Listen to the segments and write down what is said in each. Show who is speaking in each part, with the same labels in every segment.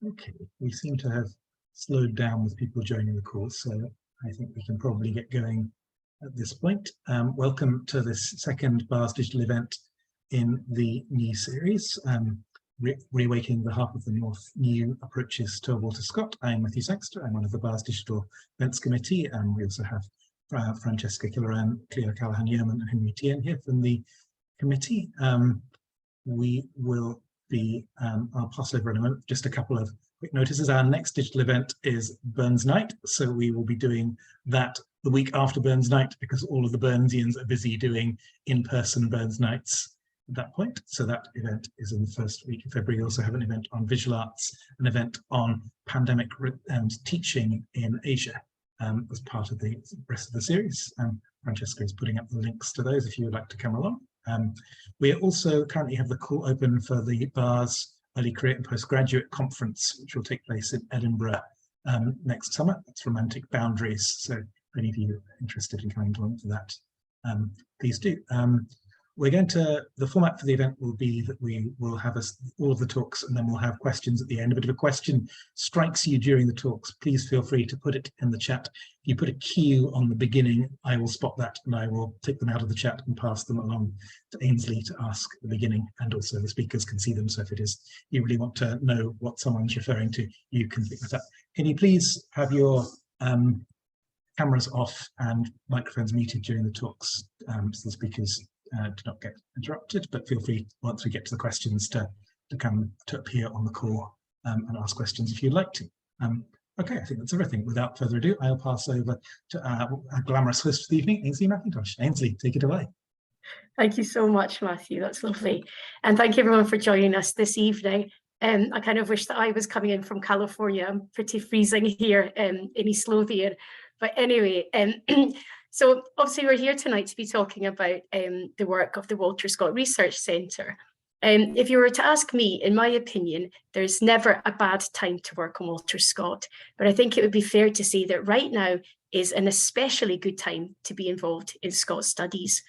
Speaker 1: Okay, we seem to have slowed down with people joining the call, so I think we can probably get going at this point. Welcome to this second Bars digital event in the new series, Reawakening the Harp of the North, New Approaches to Walter Scott. I'm Matthew Sangster, I'm one of the Bars Digital Events Committee, and we also have Francesca Killoran, Cleo Callahan-Yeoman and Henry Tien here from the committee. We will be, I'll pass over in a moment, just a couple of quick notices. Our next digital event is Burns Night, so we will be doing that the week after Burns Night because all of the Burnsians are busy doing in-person Burns Nights at that point. So that event is in the first week of February. We also have an event on visual arts, an event on pandemic and teaching in Asia as part of the rest of the series. Francesca is putting up the links to those if you would like to come along. We also currently have the call open for the Bars Early Career and Postgraduate Conference, which will take place in Edinburgh next summer. It's Romantic Boundaries. So if any of you are interested in coming along to that, please do. We're going to, the format for the event will be that we will have all of the talks and then we'll have questions at the end. But if a question strikes you during the talks, please feel free to put it in the chat. If you put a Q on the beginning, I will spot that and I will take them out of the chat and pass them along to Ainsley to ask at the beginning, and also the speakers can see them. So if it is, you really want to know what someone's referring to, you can pick that up. Can you please have your cameras off and microphones muted during the talks so the speakers do not get interrupted, but feel free once we get to the questions to come to appear on the call and ask questions if you'd like to. Okay, I think that's everything. Without further ado, I'll pass over to our glamorous host for the evening, Ainsley McIntosh. Ainsley, take it away.
Speaker 2: Thank you so much, Matthew. That's lovely. And thank you everyone for joining us this evening. I kind of wish that I was coming in from California. I'm pretty freezing here in East Lothian. But anyway, so obviously we're here tonight to be talking about the work of the Walter Scott Research Centre. If you were to ask me, in my opinion, there's never a bad time to work on Walter Scott, but I think it would be fair to say that right now is an especially good time to be involved in Scots studies.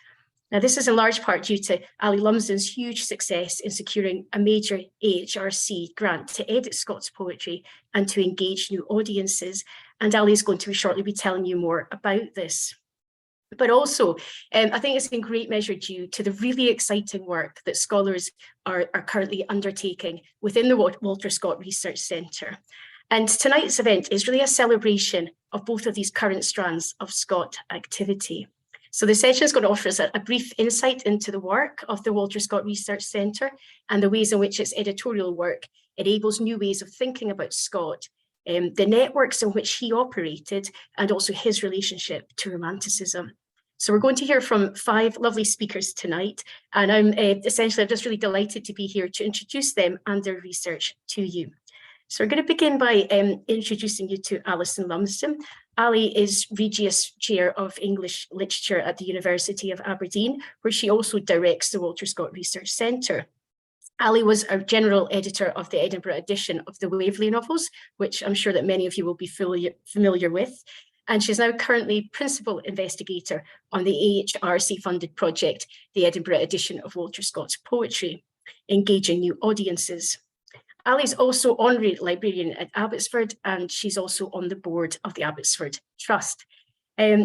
Speaker 2: Now, this is in large part due to Ali Lumsden's huge success in securing a major AHRC grant to edit Scots poetry and to engage new audiences. And Ali is going to shortly be telling you more about this. But also, I think it's in great measure due to the really exciting work that scholars are currently undertaking within the Walter Scott Research Centre. And tonight's event is really a celebration of both of these current strands of Scott activity. So the session is going to offer us a brief insight into the work of the Walter Scott Research Centre and the ways in which its editorial work enables new ways of thinking about Scott, the networks in which he operated, and also his relationship to Romanticism. So we're going to hear from 5 lovely speakers tonight, and I'm just really delighted to be here to introduce them and their research to you. So we're going to begin by introducing you to Alison Lumsden. Ali is Regius Chair of English Literature at the University of Aberdeen, where she also directs the Walter Scott Research Centre. Ali was a general editor of the Edinburgh edition of the Waverley novels, which I'm sure that many of you will be familiar with. And she's now currently principal investigator on the AHRC-funded project, the Edinburgh edition of Walter Scott's poetry, engaging new audiences. Ali's also honorary librarian at Abbotsford, and she's also on the board of the Abbotsford Trust.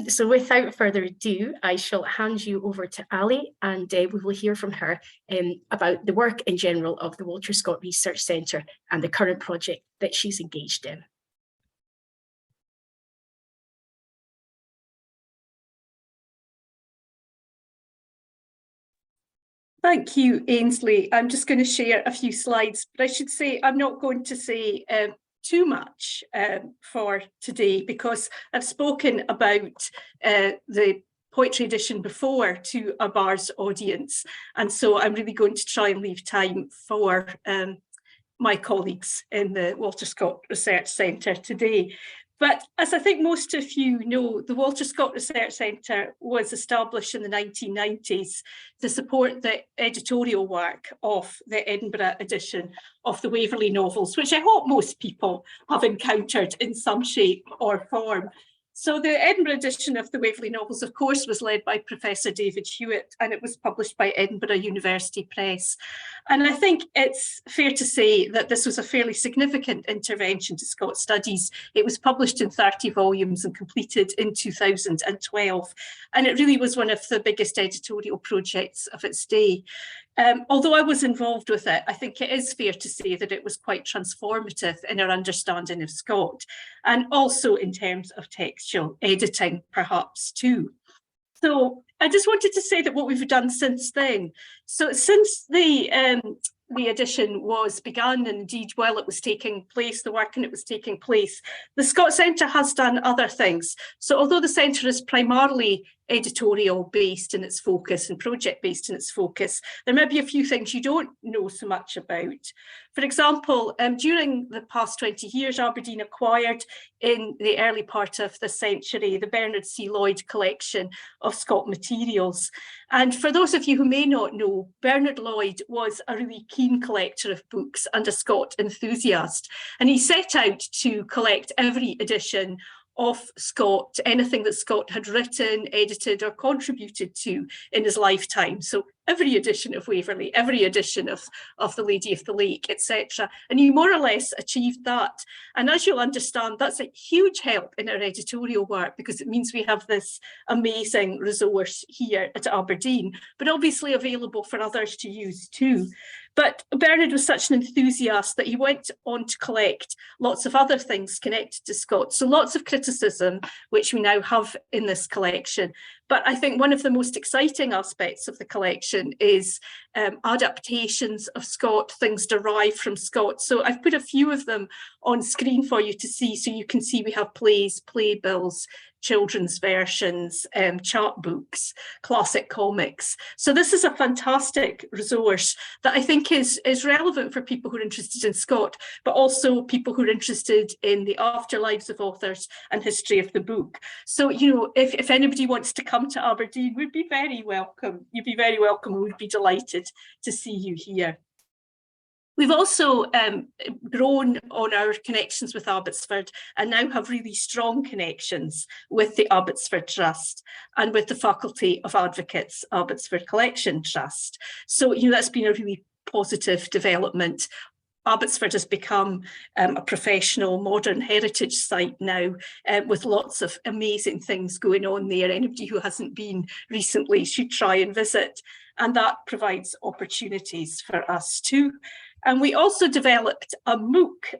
Speaker 2: So without further ado, I shall hand you over to Ali, and we will hear from her about the work in general of the Walter Scott Research Centre and the current project that she's engaged in.
Speaker 3: Thank you, Ainsley. I'm just going to share a few slides, but I should say I'm not going to say too much for today because I've spoken about the poetry edition before to a Bars audience, and so I'm really going to try and leave time for my colleagues in the Walter Scott Research Centre today. But as I think most of you know, the Walter Scott Research Centre was established in the 1990s to support the editorial work of the Edinburgh edition of the Waverley novels, which I hope most people have encountered in some shape or form. So the Edinburgh edition of the Waverley novels, of course, was led by Professor David Hewitt, and it was published by Edinburgh University Press. And I think it's fair to say that this was a fairly significant intervention to Scots studies. It was published in 30 volumes and completed in 2012. And it really was one of the biggest editorial projects of its day. Although I was involved with it, I think it is fair to say that it was quite transformative in our understanding of Scot, and also in terms of textual editing, perhaps too. So I just wanted to say that what we've done since then. So since the edition was begun, and indeed while it was taking place, the work and it was taking place, the Scots Centre has done other things. So although the Centre is primarily editorial based in its focus and project based in its focus, there may be a few things you don't know so much about. For example, during the past 20 years, Aberdeen acquired in the early part of the century the Bernard C. Lloyd collection of Scot materials. And for those of you who may not know, Bernard Lloyd was a really keen collector of books and a Scot enthusiast. And he set out to collect every edition of Scot, anything that Scot had written, edited or contributed to in his lifetime. So every edition of Waverley, every edition of The Lady of the Lake, etc. And he more or less achieved that. And as you'll understand, that's a huge help in our editorial work, because it means we have this amazing resource here at Aberdeen, but obviously available for others to use too. But Bernard was such an enthusiast that he went on to collect lots of other things connected to Scot. So lots of criticism, which we now have in this collection. But I think one of the most exciting aspects of the collection is adaptations of Scot, things derived from Scot. So I've put a few of them on screen for you to see. So you can see we have plays, playbills, children's versions, chart books, classic comics. So this is a fantastic resource that I think is relevant for people who are interested in Scot, but also people who are interested in the afterlives of authors and history of the book. So, you know, if anybody wants to come to Aberdeen, we'd be very welcome. You'd be very welcome. We'd be delighted to see you here. We've also grown on our connections with Abbotsford and now have really strong connections with the Abbotsford Trust and with the Faculty of Advocates Abbotsford Collection Trust. So, you know, that's been a really positive development. Abbotsford has become a professional modern heritage site now, with lots of amazing things going on there. Anybody who hasn't been recently should try and visit, and that provides opportunities for us too. And we also developed a MOOC,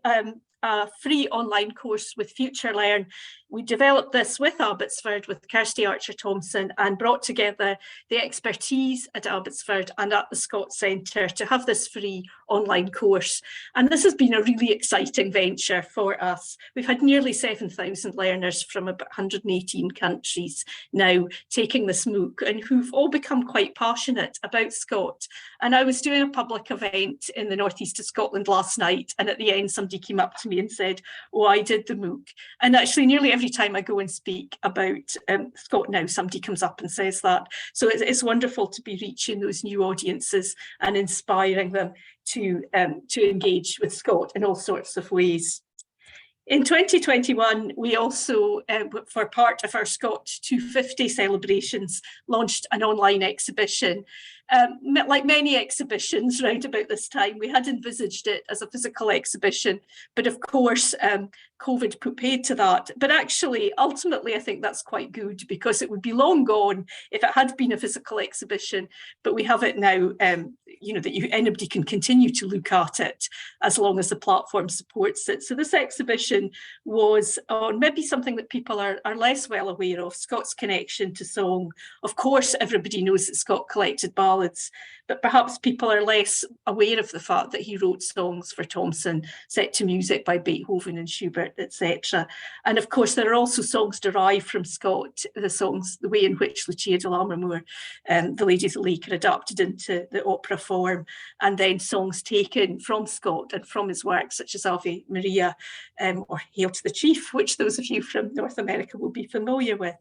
Speaker 3: a free online course with FutureLearn. We developed this with Abbotsford, with Kirsty Archer-Thompson, and brought together the expertise at Abbotsford and at the Scots Centre to have this free online course. And this has been a really exciting venture for us. We've had nearly 7,000 learners from about 118 countries now taking this MOOC, and who've all become quite passionate about Scot. And I was doing a public event in the northeast of Scotland last night, and at the end somebody came up to me and said, oh, I did the MOOC. And actually nearly every time I go and speak about Scot now, somebody comes up and says that. So it's wonderful to be reaching those new audiences and inspiring them to engage with Scot in all sorts of ways. In 2021, we also, for part of our Scot 250 celebrations, launched an online exhibition. Like many exhibitions round about this time, we had envisaged it as a physical exhibition, but of course, COVID put paid to that. But actually, ultimately, I think that's quite good, because it would be long gone if it had been a physical exhibition, but we have it now, you know, that anybody can continue to look at it as long as the platform supports it. So this exhibition was on maybe something that people are less well aware of, Scot's connection to song. Of course, everybody knows that Scot collected ballads, but perhaps people are less aware of the fact that he wrote songs for Thomson, set to music by Beethoven and Schubert, etc. And of course, there are also songs derived from Scot, the songs, the way in which Lucia de Lammermoor, The Lady of the Lake, are adapted into the opera form, and then songs taken from Scot and from his work, such as Ave Maria or Hail to the Chief, which those of you from North America will be familiar with.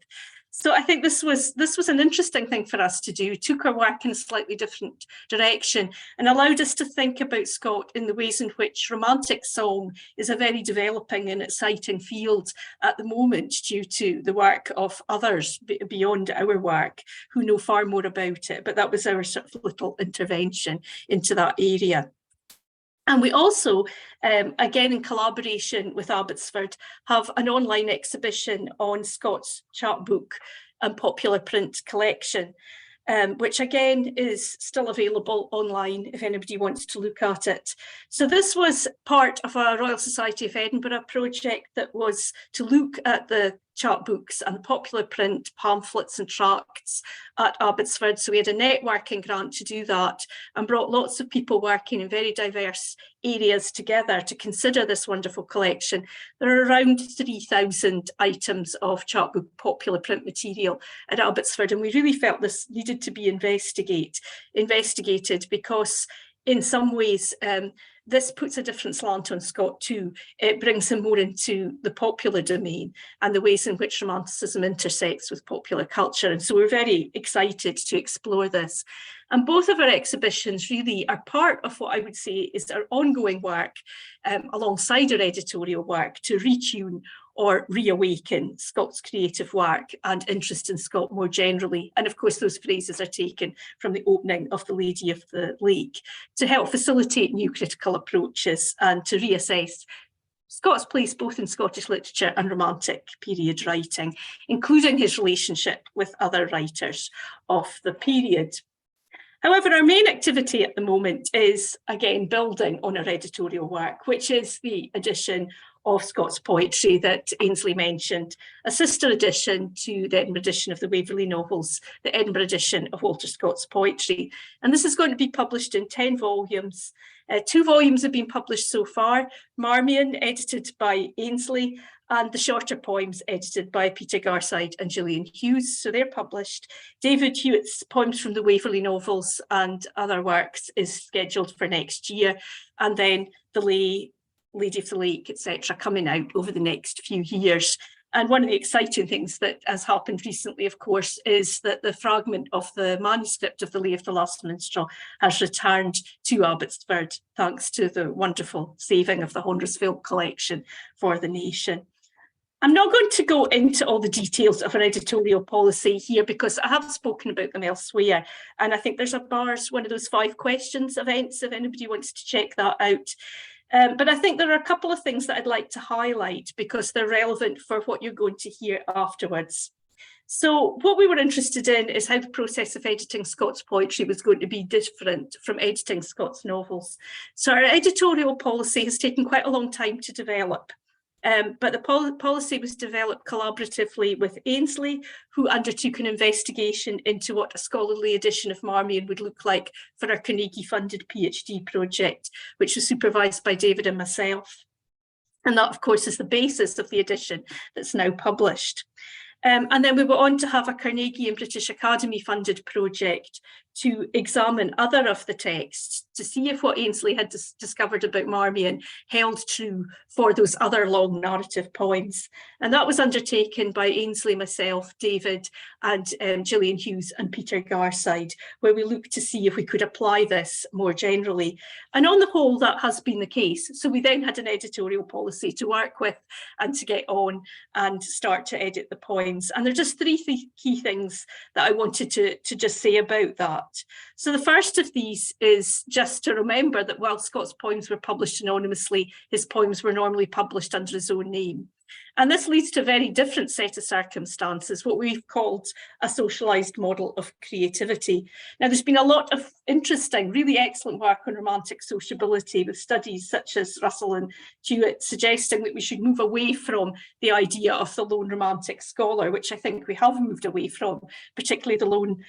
Speaker 3: So I think this was an interesting thing for us to do, took our work in a slightly different direction and allowed us to think about Scott in the ways in which Romantic song is a very developing and exciting field at the moment due to the work of others beyond our work who know far more about it. But that was our sort of little intervention into that area. And we also, again in collaboration with Abbotsford, have an online exhibition on Scott's chapbook and popular print collection, which again is still available online if anybody wants to look at it. So this was part of a Royal Society of Edinburgh project that was to look at the chapbooks and popular print pamphlets and tracts at Abbotsford. So we had a networking grant to do that and brought lots of people working in very diverse areas together to consider this wonderful collection. There are around 3,000 items of chapbook popular print material at Abbotsford, and we really felt this needed to be investigated because in some ways this puts a different slant on Scott too. It brings him more into the popular domain and the ways in which Romanticism intersects with popular culture. And so we're very excited to explore this. And both of our exhibitions really are part of what I would say is our ongoing work alongside our editorial work to retune or reawaken Scott's creative work and interest in Scott more generally. And of course, those phrases are taken from the opening of The Lady of the Lake to help facilitate new critical approaches and to reassess Scott's place both in Scottish literature and Romantic period writing, including his relationship with other writers of the period. However, our main activity at the moment is, again, building on our editorial work, which is the edition of Scott's poetry that Ainsley mentioned, a sister edition to the Edinburgh edition of the Waverley novels, the Edinburgh edition of Walter Scott's poetry. And this is going to be published in 10 volumes. 2 volumes have been published so far, Marmion, edited by Ainsley, and the shorter poems edited by Peter Garside and Gillian Hughes. So they're published. David Hewitt's Poems from the Waverley novels and other works is scheduled for next year. And then the Lady of the Lake, etc., coming out over the next few years. And one of the exciting things that has happened recently, of course, is that the fragment of the manuscript of The Lay of the Last Minstrel has returned to Abbotsford, thanks to the wonderful saving of the Hondersville collection for the nation. I'm not going to go into all the details of our editorial policy here because I have spoken about them elsewhere. And I think there's a BARS, one of those 5 questions events, if anybody wants to check that out. But I think there are a couple of things that I'd like to highlight because they're relevant for what you're going to hear afterwards. So what we were interested in is how the process of editing Scott's poetry was going to be different from editing Scott's novels. So our editorial policy has taken quite a long time to develop. But the policy was developed collaboratively with Ainsley, who undertook an investigation into what a scholarly edition of Marmion would look like for our Carnegie-funded PhD project, which was supervised by David and myself. And that, of course, is the basis of the edition that's now published. And then we were on to have a Carnegie and British Academy funded project to examine other of the texts to see if what Ainsley had discovered about Marmion held true for those other long narrative poems. And that was undertaken by Ainsley, myself, David, and Gillian Hughes and Peter Garside, where we looked to see if we could apply this more generally. And on the whole, that has been the case. So we then had an editorial policy to work with and to get on and start to edit the poems. And there are just 3 key things that I wanted to just say about that. So the first of these is just to remember that while Scott's poems were published anonymously, his poems were normally published under his own name. And this leads to a very different set of circumstances, what we've called a socialised model of creativity. Now, there's been a lot of interesting, really excellent work on romantic sociability with studies such as Russell and Hewitt suggesting that we should move away from the idea of the lone romantic scholar, which I think we have moved away from, particularly the lone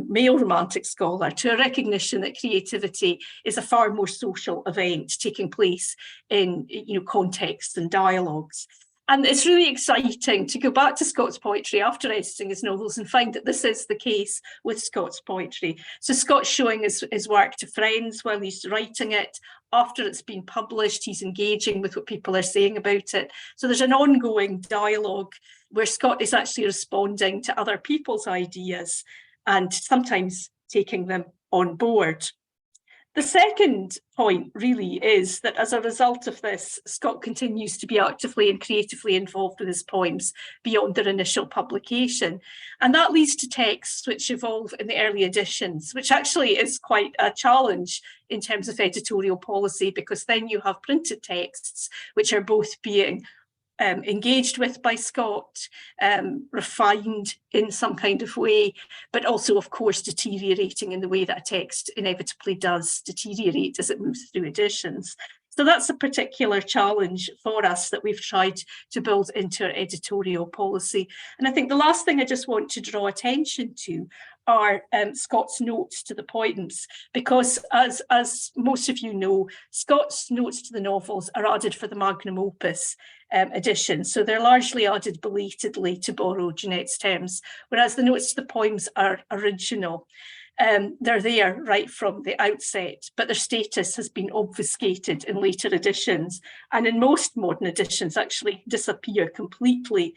Speaker 3: male romantic scholar, to a recognition that creativity is a far more social event taking place in context and dialogues. And it's really exciting to go back to Scott's poetry after editing his novels and find that this is the case with Scott's poetry. So Scott's showing his work to friends while he's writing it. After it's been published, he's engaging with what people are saying about it. So there's an ongoing dialogue where Scott is actually responding to other people's ideas and sometimes taking them on board. The second point really is that as a result of this, Scott continues to be actively and creatively involved with his poems beyond their initial publication. And that leads to texts which evolve in the early editions, which actually is quite a challenge in terms of editorial policy, because then you have printed texts which are both being engaged with by Scott, refined in some kind of way, but also, of course, deteriorating in the way that a text inevitably does deteriorate as it moves through editions. So that's a particular challenge for us that we've tried to build into our editorial policy. And I think the last thing I just want to draw attention to are Scott's notes to the poems, because as most of you know, Scott's notes to the novels are added for the magnum opus edition. So they're largely added belatedly, to borrow Jeanette's terms, whereas the notes to the poems are original. They're there right from the outset, but their status has been obfuscated in later editions, and in most modern editions actually disappear completely.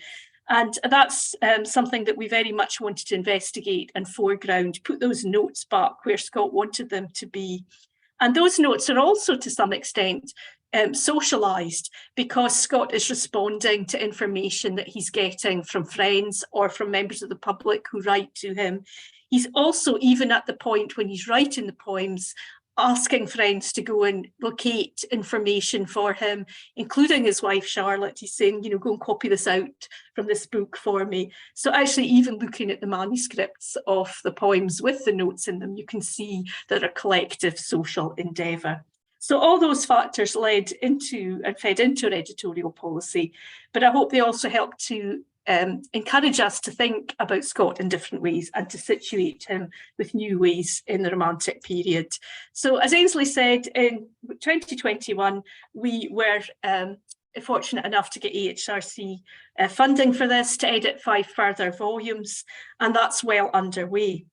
Speaker 3: And that's something that we very much wanted to investigate and foreground, put those notes back where Scott wanted them to be. And those notes are also, to some extent, socialised, because Scott is responding to information that he's getting from friends or from members of the public who write to him. He's also, even at the point when he's writing the poems, asking friends to go and locate information for him, including his wife Charlotte. He's saying, you know, go and copy this out from this book for me. So actually, even looking at the manuscripts of the poems with the notes in them, you can see that a collective social endeavour. So all those factors led into and fed into our editorial policy, but I hope they also help to encourage us to think about Scott in different ways and to situate him with new ways in the Romantic period. So as Ainsley said, in 2021, we were fortunate enough to get AHRC funding for this to edit 5 further volumes, and that's well underway.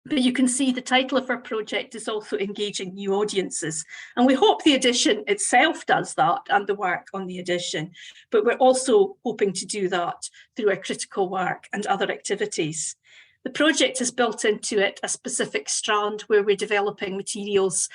Speaker 3: But you can see the title of our project is also engaging new audiences. And we hope the edition itself does that and the work on the edition. But we're also hoping to do that through our critical work and other activities. The project has built into it a specific strand where we're developing materials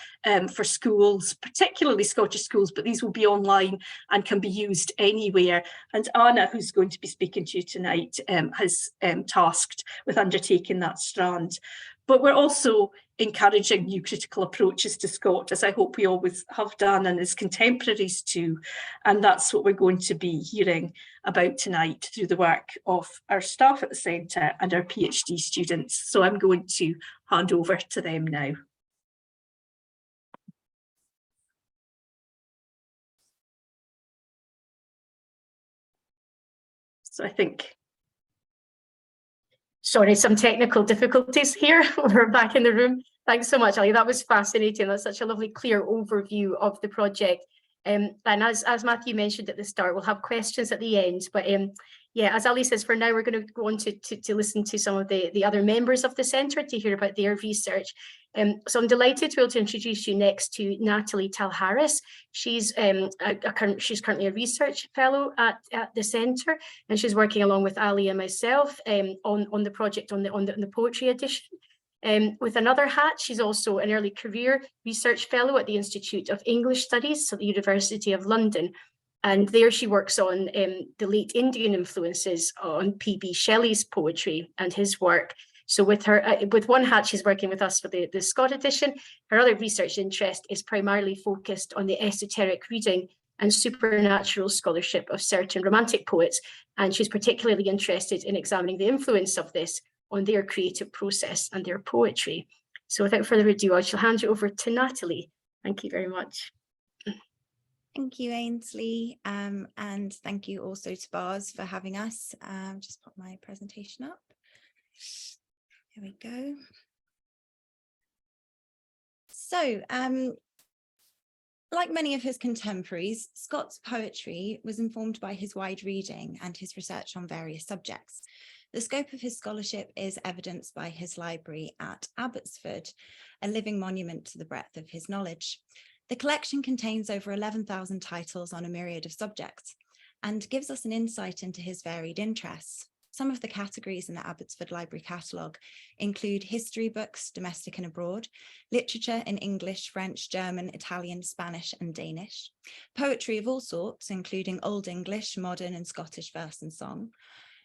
Speaker 3: for schools, particularly Scottish schools, but these will be online and can be used anywhere. And Anna, who's going to be speaking to you tonight, has tasked with undertaking that strand. But we're also encouraging new critical approaches to Scott, as I hope we always have done, and as contemporaries too. And that's what we're going to be hearing about tonight through the work of our staff at the centre and our PhD students. So I'm going to hand over to them now. So I think...
Speaker 2: Sorry, some technical difficulties here. We're back in the room. Thanks so much, Ali. That was fascinating. That's such a lovely, clear overview of the project. And as Matthew mentioned at the start, we'll have questions at the end. But yeah, as Ali says, for now, we're going to go on to listen to some of the other members of the centre to hear about their research. So I'm delighted to be able to introduce you next to Natalie Tal Harris. She's currently a research fellow at the centre, and she's working along with Ali and myself on the project on the poetry edition. With another hat, she's also an early career research fellow at the Institute of English Studies at the University of London. And there she works on the late Indian influences on P.B. Shelley's poetry and his work. So with her, with one hat, she's working with us for the Scott edition. Her other research interest is primarily focused on the esoteric reading and supernatural scholarship of certain Romantic poets. And she's particularly interested in examining the influence of this on their creative process and their poetry. So without further ado, I shall hand you over to Natalie. Thank you very much.
Speaker 4: Thank you, Ainsley, and thank you also to Bars for having us. Just put my presentation up. Here we go. So Like many of his contemporaries, Scott's poetry was informed by his wide reading and his research on various subjects. The scope of his scholarship is evidenced by his library at Abbotsford, a living monument to the breadth of his knowledge. The collection contains over 11,000 titles on a myriad of subjects and gives us an insight into his varied interests. Some of the categories in the Abbotsford Library catalogue include history books, domestic and abroad, literature in English, French, German, Italian, Spanish and Danish, poetry of all sorts, including Old English, modern and Scottish verse and song,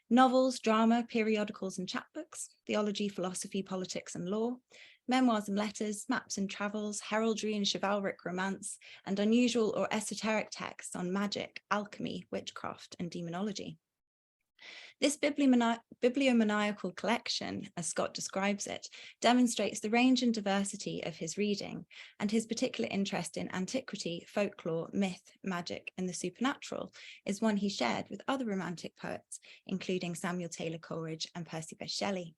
Speaker 4: novels, drama, periodicals and chapbooks, theology, philosophy, politics and law, memoirs and letters, maps and travels, heraldry and chivalric romance, and unusual or esoteric texts on magic, alchemy, witchcraft and demonology. This bibliomaniacal collection, as Scott describes it, demonstrates the range and diversity of his reading and his particular interest in antiquity, folklore, myth, magic, and the supernatural is one he shared with other Romantic poets, including Samuel Taylor Coleridge and Percy Bysshe Shelley.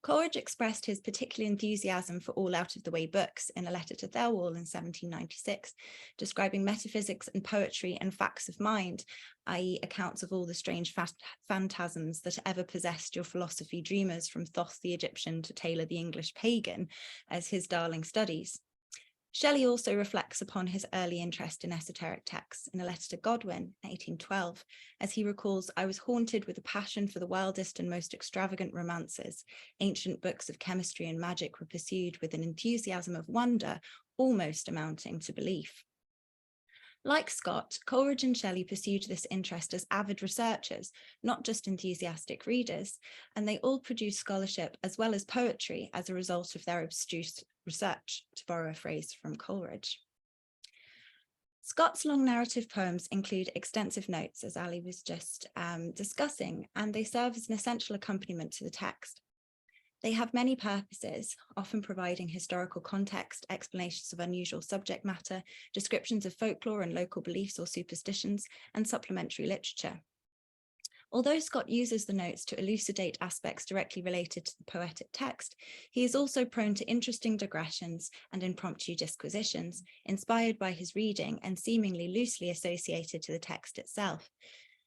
Speaker 4: Coleridge expressed his particular enthusiasm for all out-of-the-way books in a letter to Thirlwall in 1796, describing metaphysics and poetry and facts of mind, i.e. accounts of all the strange phantasms that ever possessed your philosophy dreamers from Thoth the Egyptian to Taylor the English pagan, as his darling studies. Shelley also reflects upon his early interest in esoteric texts in a letter to Godwin in 1812, as he recalls, "I was haunted with a passion for the wildest and most extravagant romances. Ancient books of chemistry and magic were pursued with an enthusiasm of wonder, almost amounting to belief." Like Scott, Coleridge and Shelley pursued this interest as avid researchers, not just enthusiastic readers, and they all produced scholarship as well as poetry as a result of their abstruse research, to borrow a phrase from Coleridge. Scott's long narrative poems include extensive notes, as Ali was just discussing, and they serve as an essential accompaniment to the text. They have many purposes, often providing historical context, explanations of unusual subject matter, descriptions of folklore and local beliefs or superstitions, and supplementary literature. Although Scott uses the notes to elucidate aspects directly related to the poetic text, he is also prone to interesting digressions and impromptu disquisitions, inspired by his reading and seemingly loosely associated to the text itself.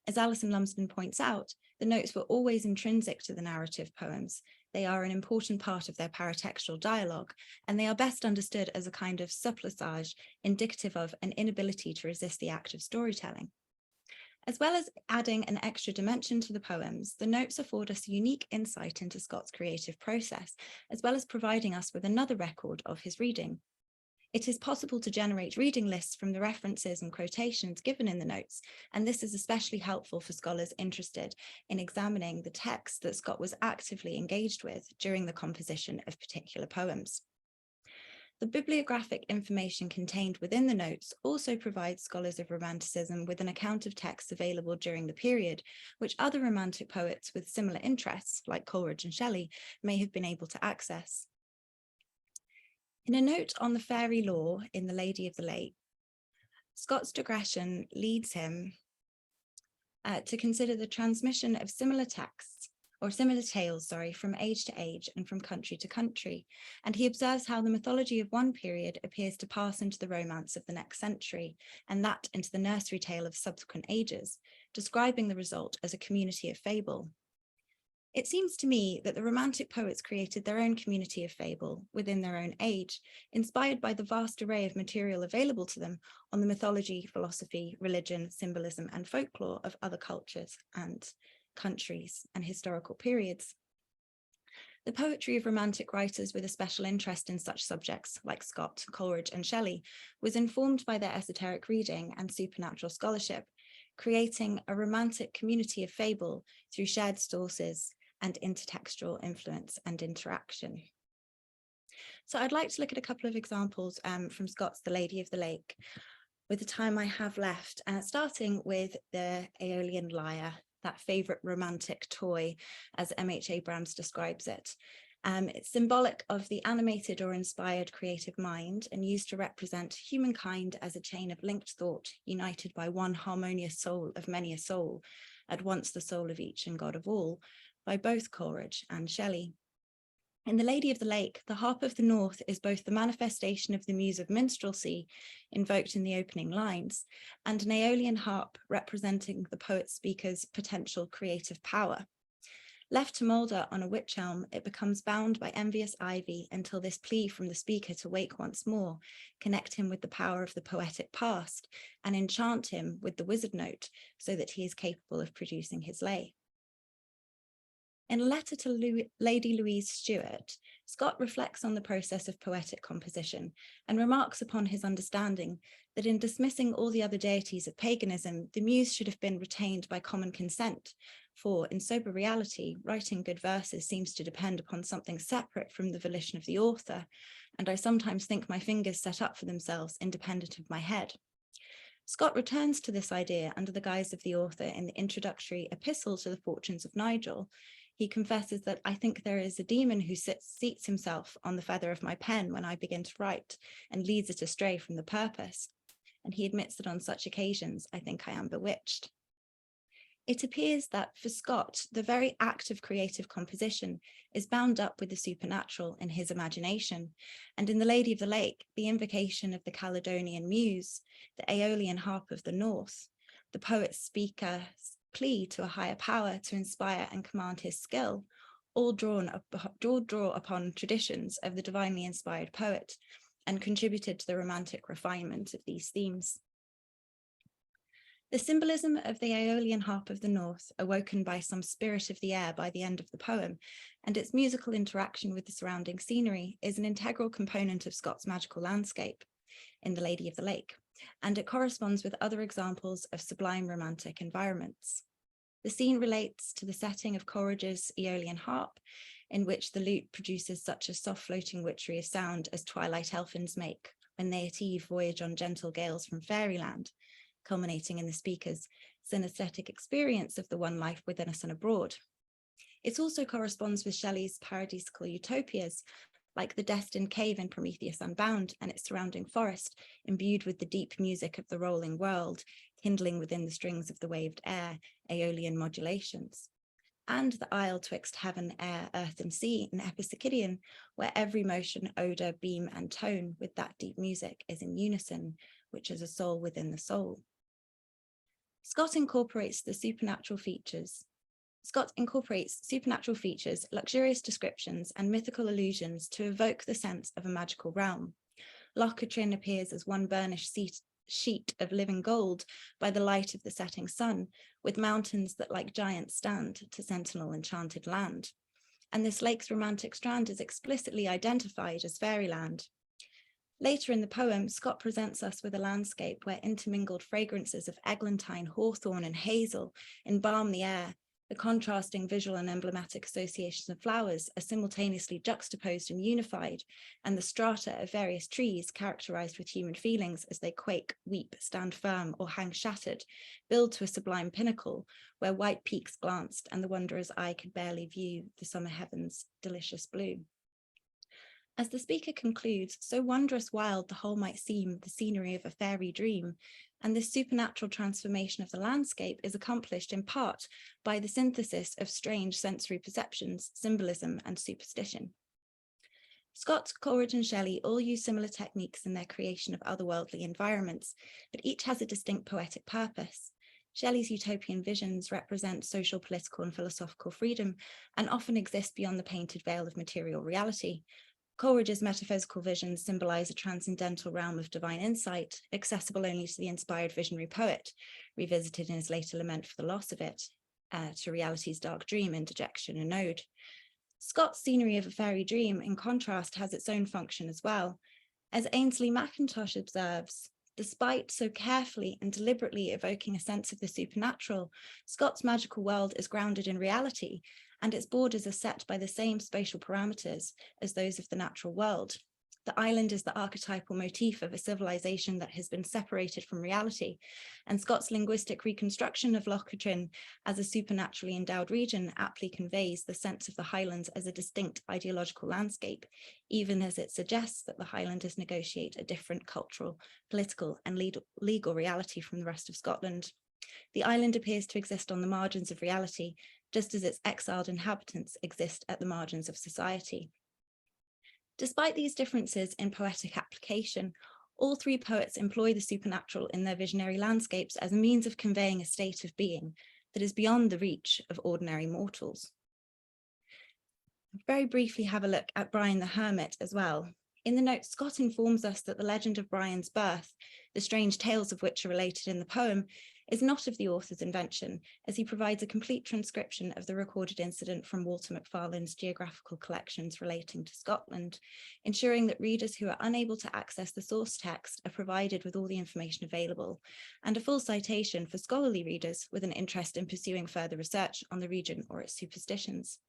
Speaker 4: As Alison Lumsden points out, the notes were always intrinsic to the narrative poems. They are an important part of their paratextual dialogue, and they are best understood as a kind of supplicage indicative of an inability to resist the act of storytelling. As well as adding an extra dimension to the poems, the notes afford us a unique insight into Scott's creative process, as well as providing us with another record of his reading. It is possible to generate reading lists from the references and quotations given in the notes, and this is especially helpful for scholars interested in examining the text that Scott was actively engaged with during the composition of particular poems. The bibliographic information contained within the notes also provides scholars of Romanticism with an account of texts available during the period, which other Romantic poets with similar interests, like Coleridge and Shelley, may have been able to access. In a note on the fairy lore in The Lady of the Lake, Scott's digression leads him to consider the transmission of similar texts, or similar tales, from age to age and from country to country, and he observes how the mythology of one period appears to pass into the romance of the next century, and that into the nursery tale of subsequent ages, describing the result as a community of fable. It seems to me that the Romantic poets created their own community of fable within their own age, inspired by the vast array of material available to them on the mythology, philosophy, religion, symbolism, and folklore of other cultures and countries and historical periods. The poetry of Romantic writers with a special interest in such subjects, like Scott, Coleridge, and Shelley, was informed by their esoteric reading and supernatural scholarship, creating a Romantic community of fable through shared sources and intertextual influence and interaction. So I'd like to look at a couple of examples from Scott's The Lady of the Lake, with the time I have left, starting with the Aeolian lyre, that favourite Romantic toy, as M.H. Abrams describes it. It's symbolic of the animated or inspired creative mind and used to represent humankind as a chain of linked thought, united by one harmonious soul of many a soul, at once the soul of each and God of all, by both Coleridge and Shelley. In The Lady of the Lake, the Harp of the North is both the manifestation of the muse of minstrelsy invoked in the opening lines, and an Aeolian harp representing the poet-speaker's potential creative power. Left to moulder on a wych elm, it becomes bound by envious ivy until this plea from the speaker to wake once more, connect him with the power of the poetic past, and enchant him with the wizard note so that he is capable of producing his lay. In a letter to Lady Louise Stuart, Scott reflects on the process of poetic composition and remarks upon his understanding that in dismissing all the other deities of paganism, the muse should have been retained by common consent, for in sober reality, writing good verses seems to depend upon something separate from the volition of the author, and I sometimes think my fingers set up for themselves independent of my head. Scott returns to this idea under the guise of the author in the introductory epistle to the Fortunes of Nigel. He confesses that I think there is a demon who seats himself on the feather of my pen when I begin to write and leads it astray from the purpose. And he admits that on such occasions, I think I am bewitched. It appears that for Scott, the very act of creative composition is bound up with the supernatural in his imagination. And in The Lady of the Lake, the invocation of the Caledonian muse, the Aeolian harp of the North, the poet-speaker's plea to a higher power to inspire and command his skill, all draw upon traditions of the divinely inspired poet and contributed to the romantic refinement of these themes. The symbolism of the Aeolian harp of the North, awoken by some spirit of the air by the end of the poem, and its musical interaction with the surrounding scenery is an integral component of Scott's magical landscape in The Lady of the Lake, and it corresponds with other examples of sublime romantic environments. The scene relates to the setting of Coleridge's Aeolian harp, in which the lute produces such a soft floating witchery of sound as twilight elfins make when they at eve voyage on gentle gales from fairyland, culminating in the speaker's synesthetic experience of the one life within us and abroad. It also corresponds with Shelley's paradisical utopias, like the destined cave in Prometheus Unbound and its surrounding forest, imbued with the deep music of the rolling world, kindling within the strings of the waved air, Aeolian modulations. And the isle twixt heaven, air, earth, and sea in Epipsychidion, where every motion, odour, beam, and tone with that deep music is in unison, which is a soul within the soul. Scott incorporates supernatural features, luxurious descriptions, and mythical allusions to evoke the sense of a magical realm. Loch Katrine appears as one burnished sheet of living gold by the light of the setting sun, with mountains that like giants stand to sentinel enchanted land. And this lake's romantic strand is explicitly identified as fairyland. Later in the poem, Scott presents us with a landscape where intermingled fragrances of eglantine, hawthorn, and hazel embalm the air. The contrasting visual and emblematic associations of flowers are simultaneously juxtaposed and unified, and the strata of various trees, characterized with human feelings as they quake, weep, stand firm, or hang shattered, build to a sublime pinnacle where white peaks glanced and the wanderer's eye could barely view the summer heaven's delicious blue. As the speaker concludes, so wondrous wild the whole might seem, the scenery of a fairy dream, and this supernatural transformation of the landscape is accomplished in part by the synthesis of strange sensory perceptions, symbolism, and superstition. Scott, Coleridge, and Shelley all use similar techniques in their creation of otherworldly environments, but each has a distinct poetic purpose. Shelley's utopian visions represent social, political, and philosophical freedom, and often exist beyond the painted veil of material reality. Coleridge's metaphysical visions symbolize a transcendental realm of divine insight, accessible only to the inspired visionary poet, revisited in his later lament for the loss of it, to reality's dark dream in Dejection and Ode. Scott's scenery of a fairy dream, in contrast, has its own function as well. As Ainsley Mackintosh observes, despite so carefully and deliberately evoking a sense of the supernatural, Scott's magical world is grounded in reality, and its borders are set by the same spatial parameters as those of the natural world. The island is the archetypal motif of a civilization that has been separated from reality, and Scott's linguistic reconstruction of Loch Katrine as a supernaturally endowed region aptly conveys the sense of the Highlands as a distinct ideological landscape, even as it suggests that the Highlanders negotiate a different cultural, political, and legal reality from the rest of Scotland. The island appears to exist on the margins of reality, just as its exiled inhabitants exist at the margins of society. Despite these differences in poetic application, all three poets employ the supernatural in their visionary landscapes as a means of conveying a state of being that is beyond the reach of ordinary mortals. Very briefly have a look at Brian the Hermit as well. In the note, Scott informs us that the legend of Brian's birth, the strange tales of which are related in the poem, is not of the author's invention, as he provides a complete transcription of the recorded incident from Walter Macfarlane's geographical collections relating to Scotland, ensuring that readers who are unable to access the source text are provided with all the information available, and a full citation for scholarly readers with an interest in pursuing further research on the region or its superstitions.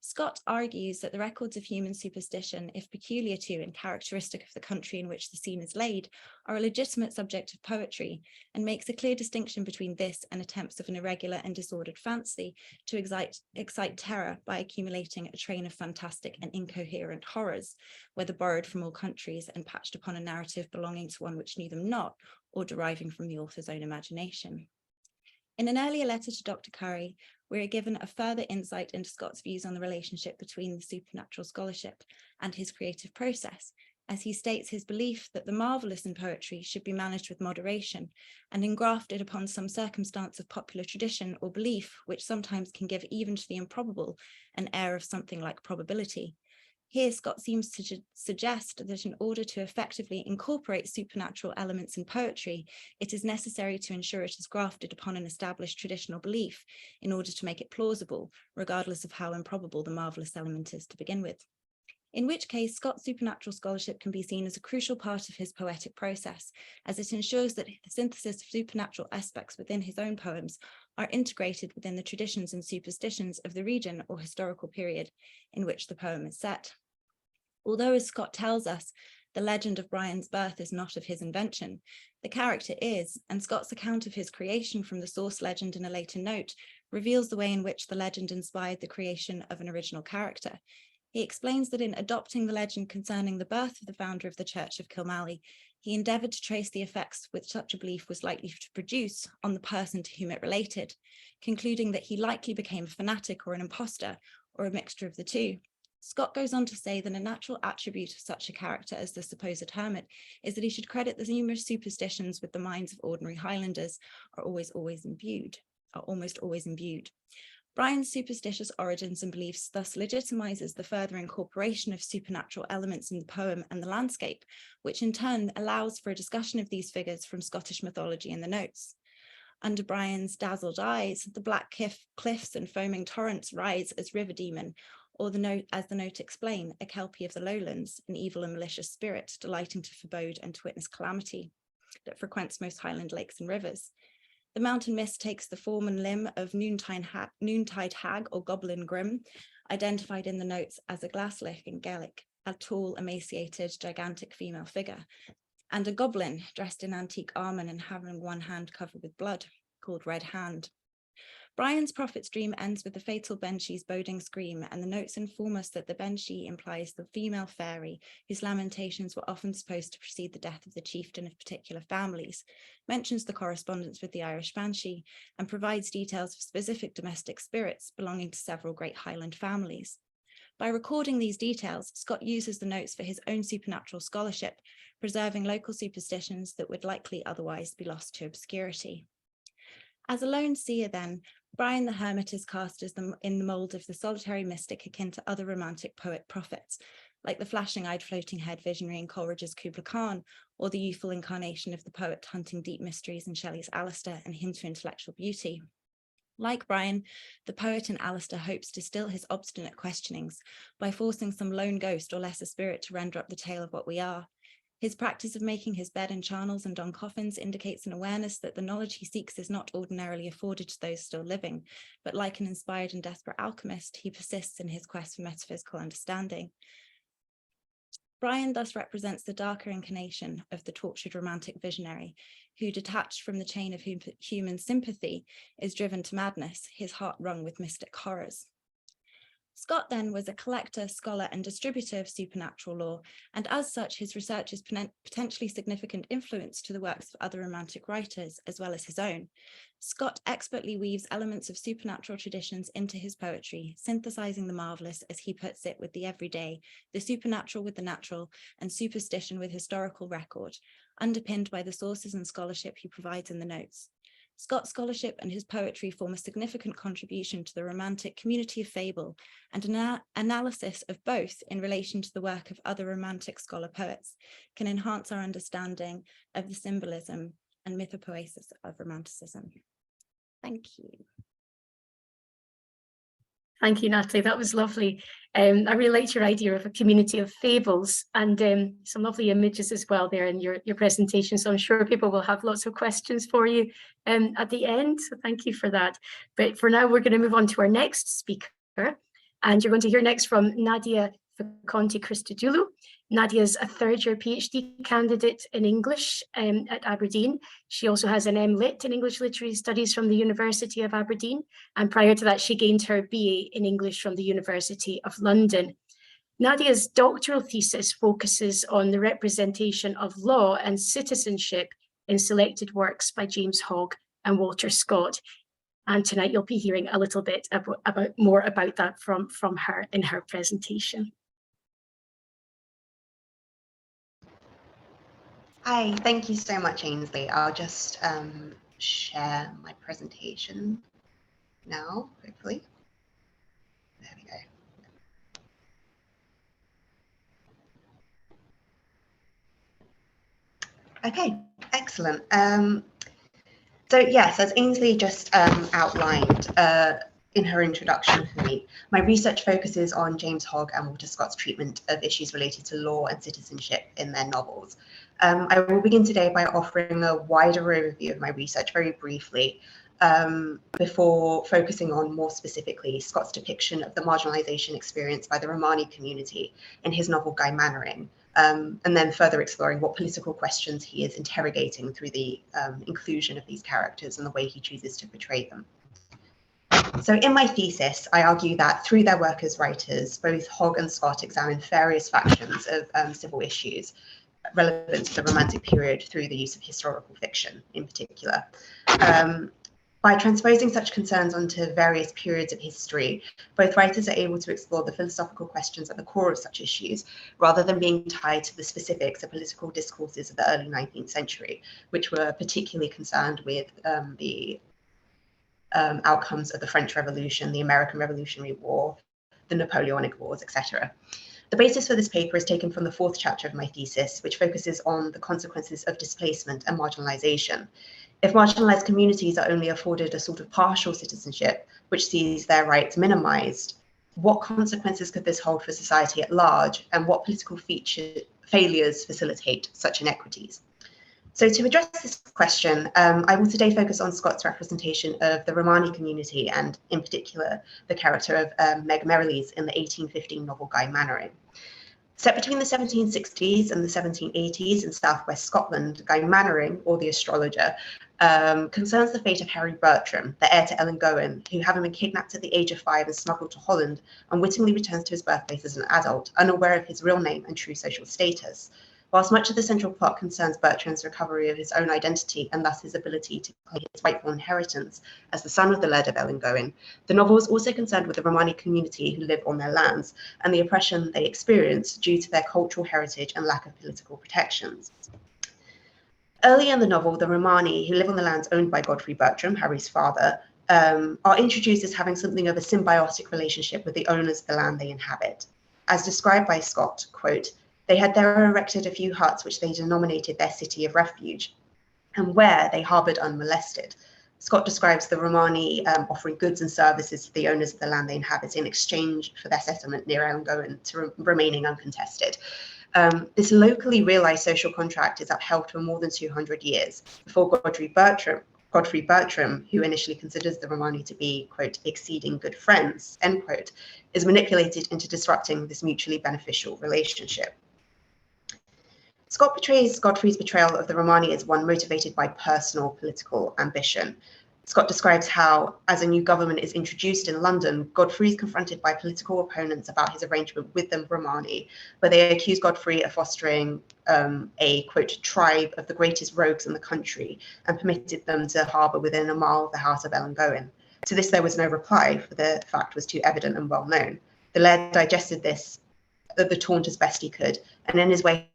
Speaker 4: Scott argues that the records of human superstition, if peculiar to and characteristic of the country in which the scene is laid, are a legitimate subject of poetry, and makes a clear distinction between this and attempts of an irregular and disordered fancy to excite terror by accumulating a train of fantastic and incoherent horrors, whether borrowed from all countries and patched upon a narrative belonging to one which knew them not, or deriving from the author's own imagination. In an earlier letter to Dr. Curry, we are given a further insight into Scott's views on the relationship between the supernatural scholarship and his creative process, as he states his belief that the marvellous in poetry should be managed with moderation and engrafted upon some circumstance of popular tradition or belief, which sometimes can give even to the improbable an air of something like probability. Here, Scott seems to suggest that in order to effectively incorporate supernatural elements in poetry, it is necessary to ensure it is grafted upon an established traditional belief in order to make it plausible, regardless of how improbable the marvellous element is to begin with. In which case, Scott's supernatural scholarship can be seen as a crucial part of his poetic process, as it ensures that the synthesis of supernatural aspects within his own poems are integrated within the traditions and superstitions of the region or historical period in which the poem is set. Although, as Scott tells us, the legend of Brian's birth is not of his invention, the character is, and Scott's account of his creation from the source legend in a later note reveals the way in which the legend inspired the creation of an original character. He explains that in adopting the legend concerning the birth of the founder of the Church of Kilmally, he endeavoured to trace the effects which such a belief was likely to produce on the person to whom it related, concluding that he likely became a fanatic or an impostor, or a mixture of the two. Scott goes on to say that a natural attribute of such a character as the supposed hermit is that he should credit the numerous superstitions with the minds of ordinary Highlanders are almost always imbued. Brian's superstitious origins and beliefs thus legitimizes the further incorporation of supernatural elements in the poem and the landscape, which in turn allows for a discussion of these figures from Scottish mythology in the notes. Under Brian's dazzled eyes, the black cliffs and foaming torrents rise as river demon, or as the note explain, a Kelpie of the lowlands, an evil and malicious spirit delighting to forebode and to witness calamity that frequents most Highland lakes and rivers. The mountain mist takes the form and limb of noontide hag or goblin grim, identified in the notes as a glaslich in Gaelic, a tall, emaciated, gigantic female figure, and a goblin dressed in antique armour and having one hand covered with blood, called Red Hand. Brian's prophet's dream ends with the fatal banshee's boding scream, and the notes inform us that the banshee implies the female fairy whose lamentations were often supposed to precede the death of the chieftain of particular families, mentions the correspondence with the Irish banshee, and provides details of specific domestic spirits belonging to several great Highland families. By recording these details, Scott uses the notes for his own supernatural scholarship, preserving local superstitions that would likely otherwise be lost to obscurity. As a lone seer then, Brian the Hermit is cast as in the mould of the solitary mystic akin to other romantic poet prophets, like the flashing-eyed floating-head visionary in Coleridge's Kubla Khan, or the youthful incarnation of the poet hunting deep mysteries in Shelley's Alistair and Hymn to Intellectual Beauty. Like Brian, the poet in Alistair hopes to still his obstinate questionings by forcing some lone ghost or lesser spirit to render up the tale of what we are. His practice of making his bed in charnels and on coffins indicates an awareness that the knowledge he seeks is not ordinarily afforded to those still living, but like an inspired and desperate alchemist, he persists in his quest for metaphysical understanding. Brian thus represents the darker incarnation of the tortured romantic visionary, who, detached from the chain of human sympathy, is driven to madness, his heart wrung with mystic horrors. Scott then was a collector, scholar and distributor of supernatural lore, and as such his research is potentially significant influence to the works of other Romantic writers as well as his own. Scott expertly weaves elements of supernatural traditions into his poetry, synthesizing the marvellous, as he puts it, with the everyday, the supernatural with the natural, and superstition with historical record, underpinned by the sources and scholarship he provides in the notes. Scott's scholarship and his poetry form a significant contribution to the Romantic community of fable, and an analysis of both in relation to the work of other Romantic scholar poets can enhance our understanding of the symbolism and mythopoesis of Romanticism. Thank you.
Speaker 2: Thank you, Natalie. That was lovely. I really liked your idea of a community of fables, and some lovely images as well there in your presentation. So I'm sure people will have lots of questions for you at the end. So thank you for that. But for now, we're going to move on to our next speaker. And you're going to hear next from Nadia Faconti-Christodoulou. Nadia's a third-year PhD candidate in English at Aberdeen. She also has an M.Lit in English Literary Studies from the University of Aberdeen. And prior to that, she gained her BA in English from the University of London. Nadia's doctoral thesis focuses on the representation of law and citizenship in selected works by James Hogg and Walter Scott. And tonight you'll be hearing a little bit more about that from her in her presentation.
Speaker 5: Hi, thank you so much, Ainsley. I'll just share my presentation now, hopefully. There we go. Okay, excellent. So yes, as Ainsley just outlined in her introduction for me, my research focuses on James Hogg and Walter Scott's treatment of issues related to law and citizenship in their novels. I will begin today by offering a wider overview of my research very briefly, before focusing on more specifically Scott's depiction of the marginalization experienced by the Romani community in his novel Guy Mannering, and then further exploring what political questions he is interrogating through the inclusion of these characters and the way he chooses to portray them. So in my thesis, I argue that through their work as writers, both Hogg and Scott examine various factions of civil issues relevant to the Romantic period through the use of historical fiction in particular. By transposing such concerns onto various periods of history, both writers are able to explore the philosophical questions at the core of such issues, rather than being tied to the specifics of political discourses of the early 19th century, which were particularly concerned with the outcomes of the French Revolution, the American Revolutionary War, the Napoleonic Wars, etc. The basis for this paper is taken from the fourth chapter of my thesis, which focuses on the consequences of displacement and marginalization. If marginalized communities are only afforded a sort of partial citizenship, which sees their rights minimized, what consequences could this hold for society at large, and what political failures facilitate such inequities? So to address this question, I will today focus on Scott's representation of the Romani community, and in particular, the character of Meg Merrilies in the 1815 novel Guy Mannering. Set between the 1760s and the 1780s in southwest Scotland, Guy Mannering, or the astrologer, concerns the fate of Harry Bertram, the heir to Ellangowan, who, having been kidnapped at the age of 5 and smuggled to Holland, unwittingly returns to his birthplace as an adult, unaware of his real name and true social status. Whilst much of the central plot concerns Bertram's recovery of his own identity and thus his ability to claim his rightful inheritance as the son of the Laird of Ellangowan, the novel is also concerned with the Romani community who live on their lands and the oppression they experience due to their cultural heritage and lack of political protections. Early in the novel, the Romani, who live on the lands owned by Godfrey Bertram, Harry's father, are introduced as having something of a symbiotic relationship with the owners of the land they inhabit. As described by Scott, quote, "They had there erected a few huts which they denominated their city of refuge, and where they harboured unmolested." Scott describes the Romani offering goods and services to the owners of the land they inhabit in exchange for their settlement near Ellangowan to remaining uncontested. This locally realised social contract is upheld for more than 200 years before Godfrey Bertram, who initially considers the Romani to be, quote, "exceeding good friends," end quote, is manipulated into disrupting this mutually beneficial relationship. Scott portrays Godfrey's betrayal of the Romani as one motivated by personal political ambition. Scott describes how, as a new government is introduced in London, Godfrey is confronted by political opponents about his arrangement with the Romani, where they accuse Godfrey of fostering a, quote, tribe of the greatest rogues in the country and permitted them to harbour within a mile of the house of Ellengowan. To this there was no reply, for the fact was too evident and well known. The laird digested the taunt as best he could, and in his way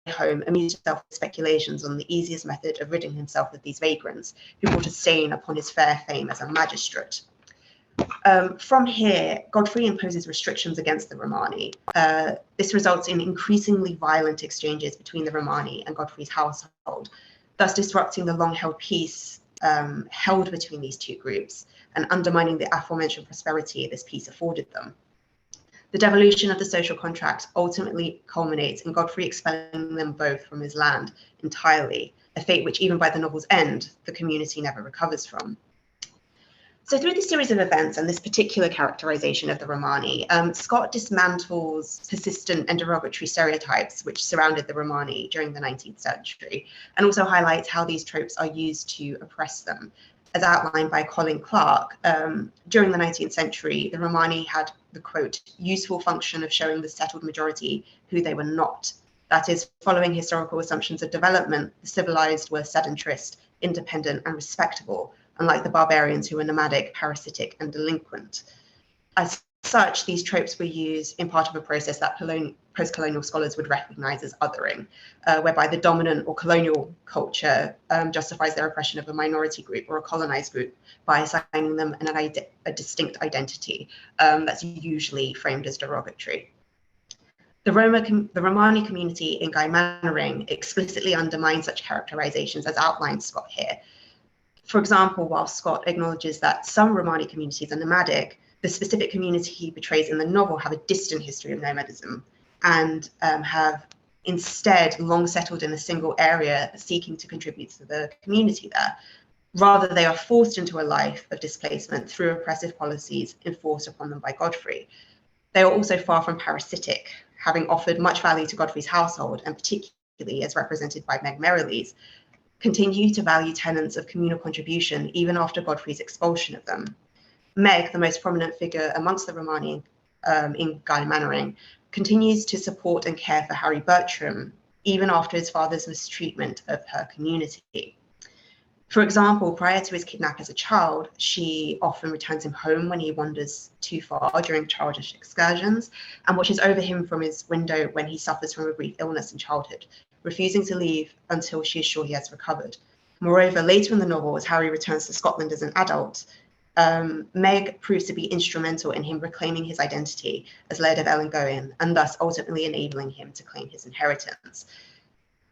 Speaker 5: home amused himself with speculations on the easiest method of ridding himself of these vagrants, who brought a stain upon his fair fame as a magistrate. From here, Godfrey imposes restrictions against the Romani. This results in increasingly violent exchanges between the Romani and Godfrey's household, thus disrupting the long-held peace held between these two groups and undermining the aforementioned prosperity this peace afforded them. The devolution of the social contract ultimately culminates in Godfrey expelling them both from his land entirely, a fate which even by the novel's end, the community never recovers from. So through this series of events and this particular characterization of the Romani, Scott dismantles persistent and derogatory stereotypes which surrounded the Romani during the 19th century, and also highlights how these tropes are used to oppress them. As outlined by Colin Clark, during the 19th century, the Romani had the, quote, useful function of showing the settled majority who they were not. That is, following historical assumptions of development, the civilized were sedentarist, independent, and respectable, unlike the barbarians who were nomadic, parasitic, and delinquent. As such, these tropes were used in part of a process that post-colonial scholars would recognize as othering, whereby the dominant or colonial culture justifies their oppression of a minority group or a colonized group by assigning them a distinct identity that's usually framed as derogatory. The Romani community in Guy Mannering explicitly undermines such characterizations as outlined Scott here. For example, while Scott acknowledges that some Romani communities are nomadic, the specific community he portrays in the novel have a distant history of nomadism and have instead long settled in a single area seeking to contribute to the community there. Rather, they are forced into a life of displacement through oppressive policies enforced upon them by Godfrey. They are also far from parasitic, having offered much value to Godfrey's household, and particularly as represented by Meg Merrilies, continue to value tenets of communal contribution even after Godfrey's expulsion of them. Meg, the most prominent figure amongst the Romani in Guy Mannering, continues to support and care for Harry Bertram, even after his father's mistreatment of her community. For example, prior to his kidnapping as a child, she often returns him home when he wanders too far during childish excursions and watches over him from his window when he suffers from a brief illness in childhood, refusing to leave until she is sure he has recovered. Moreover, later in the novel, as Harry returns to Scotland as an adult, Meg proves to be instrumental in him reclaiming his identity as Laird of Ellengowan and thus ultimately enabling him to claim his inheritance.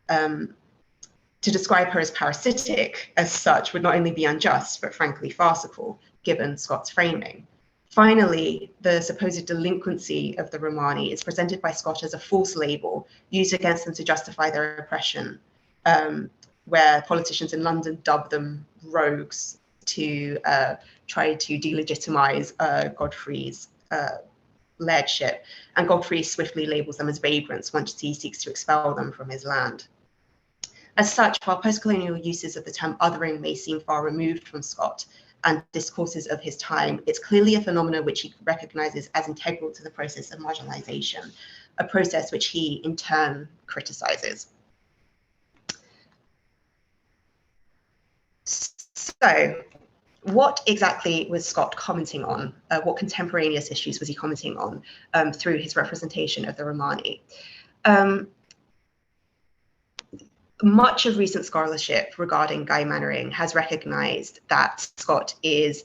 Speaker 5: To describe her as parasitic as such would not only be unjust, but frankly farcical, given Scott's framing. Finally, the supposed delinquency of the Romani is presented by Scott as a false label used against them to justify their oppression, where politicians in London dub them rogues to try to delegitimize Godfrey's lairdship, and Godfrey swiftly labels them as vagrants once he seeks to expel them from his land. As such, while post-colonial uses of the term othering may seem far removed from Scott and discourses of his time, it's clearly a phenomenon which he recognizes as integral to the process of marginalization, a process which he in turn criticizes. So, what exactly was Scott commenting on? What contemporaneous issues was he commenting on through his representation of the Romani? Much of recent scholarship regarding Guy Mannering has recognized that Scott is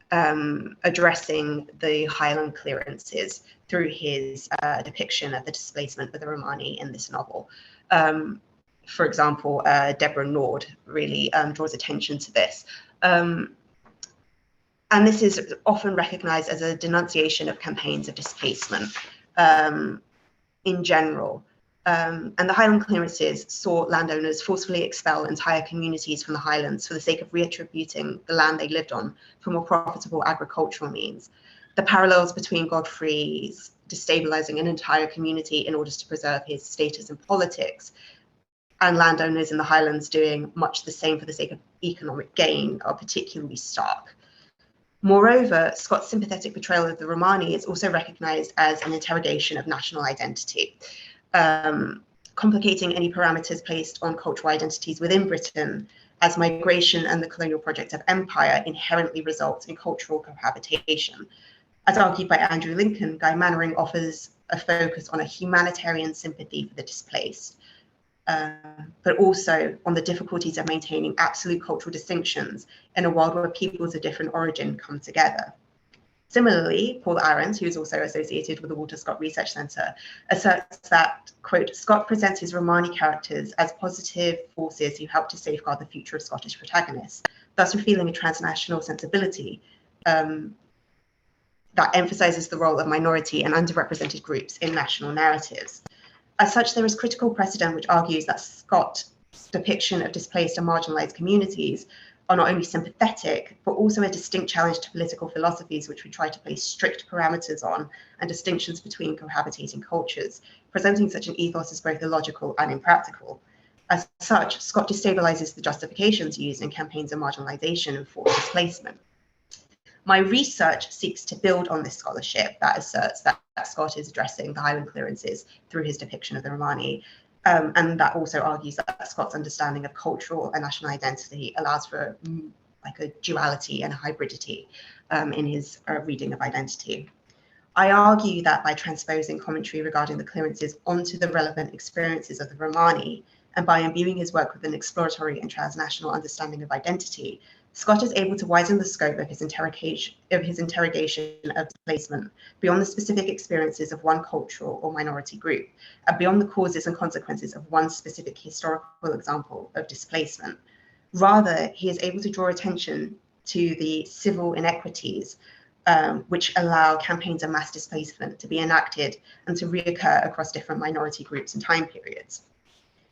Speaker 5: addressing the Highland clearances through his depiction of the displacement of the Romani in this novel. For example, Deborah Nord really draws attention to this. And this is often recognized as a denunciation of campaigns of displacement in general. And the Highland clearances saw landowners forcefully expel entire communities from the Highlands for the sake of reattributing the land they lived on for more profitable agricultural means. The parallels between Godfrey's destabilizing an entire community in order to preserve his status in politics and landowners in the Highlands doing much the same for the sake of economic gain are particularly stark. Moreover, Scott's sympathetic portrayal of the Romani is also recognised as an interrogation of national identity, complicating any parameters placed on cultural identities within Britain, as migration and the colonial project of empire inherently results in cultural cohabitation. As argued by Andrew Lincoln, Guy Mannering offers a focus on a humanitarian sympathy for the displaced, but also on the difficulties of maintaining absolute cultural distinctions in a world where peoples of different origin come together. Similarly, Paul Arendt, who is also associated with the Walter Scott Research Centre, asserts that, quote, Scott presents his Romani characters as positive forces who help to safeguard the future of Scottish protagonists, thus revealing a transnational sensibility that emphasises the role of minority and underrepresented groups in national narratives. As such, there is critical precedent which argues that Scott's depiction of displaced and marginalised communities are not only sympathetic, but also a distinct challenge to political philosophies which would try to place strict parameters on and distinctions between cohabitating cultures, presenting such an ethos as both illogical and impractical. As such, Scott destabilises the justifications used in campaigns of marginalisation and forced displacement. My research seeks to build on this scholarship that asserts that Scott is addressing the Highland clearances through his depiction of the Romani, and that also argues that Scott's understanding of cultural and national identity allows for like a duality and a hybridity in his reading of identity. I argue that by transposing commentary regarding the clearances onto the relevant experiences of the Romani, and by imbuing his work with an exploratory and transnational understanding of identity, Scott is able to widen the scope of his interrogation of displacement beyond the specific experiences of one cultural or minority group, and beyond the causes and consequences of one specific historical example of displacement. Rather, he is able to draw attention to the civil inequities which allow campaigns of mass displacement to be enacted and to reoccur across different minority groups and time periods.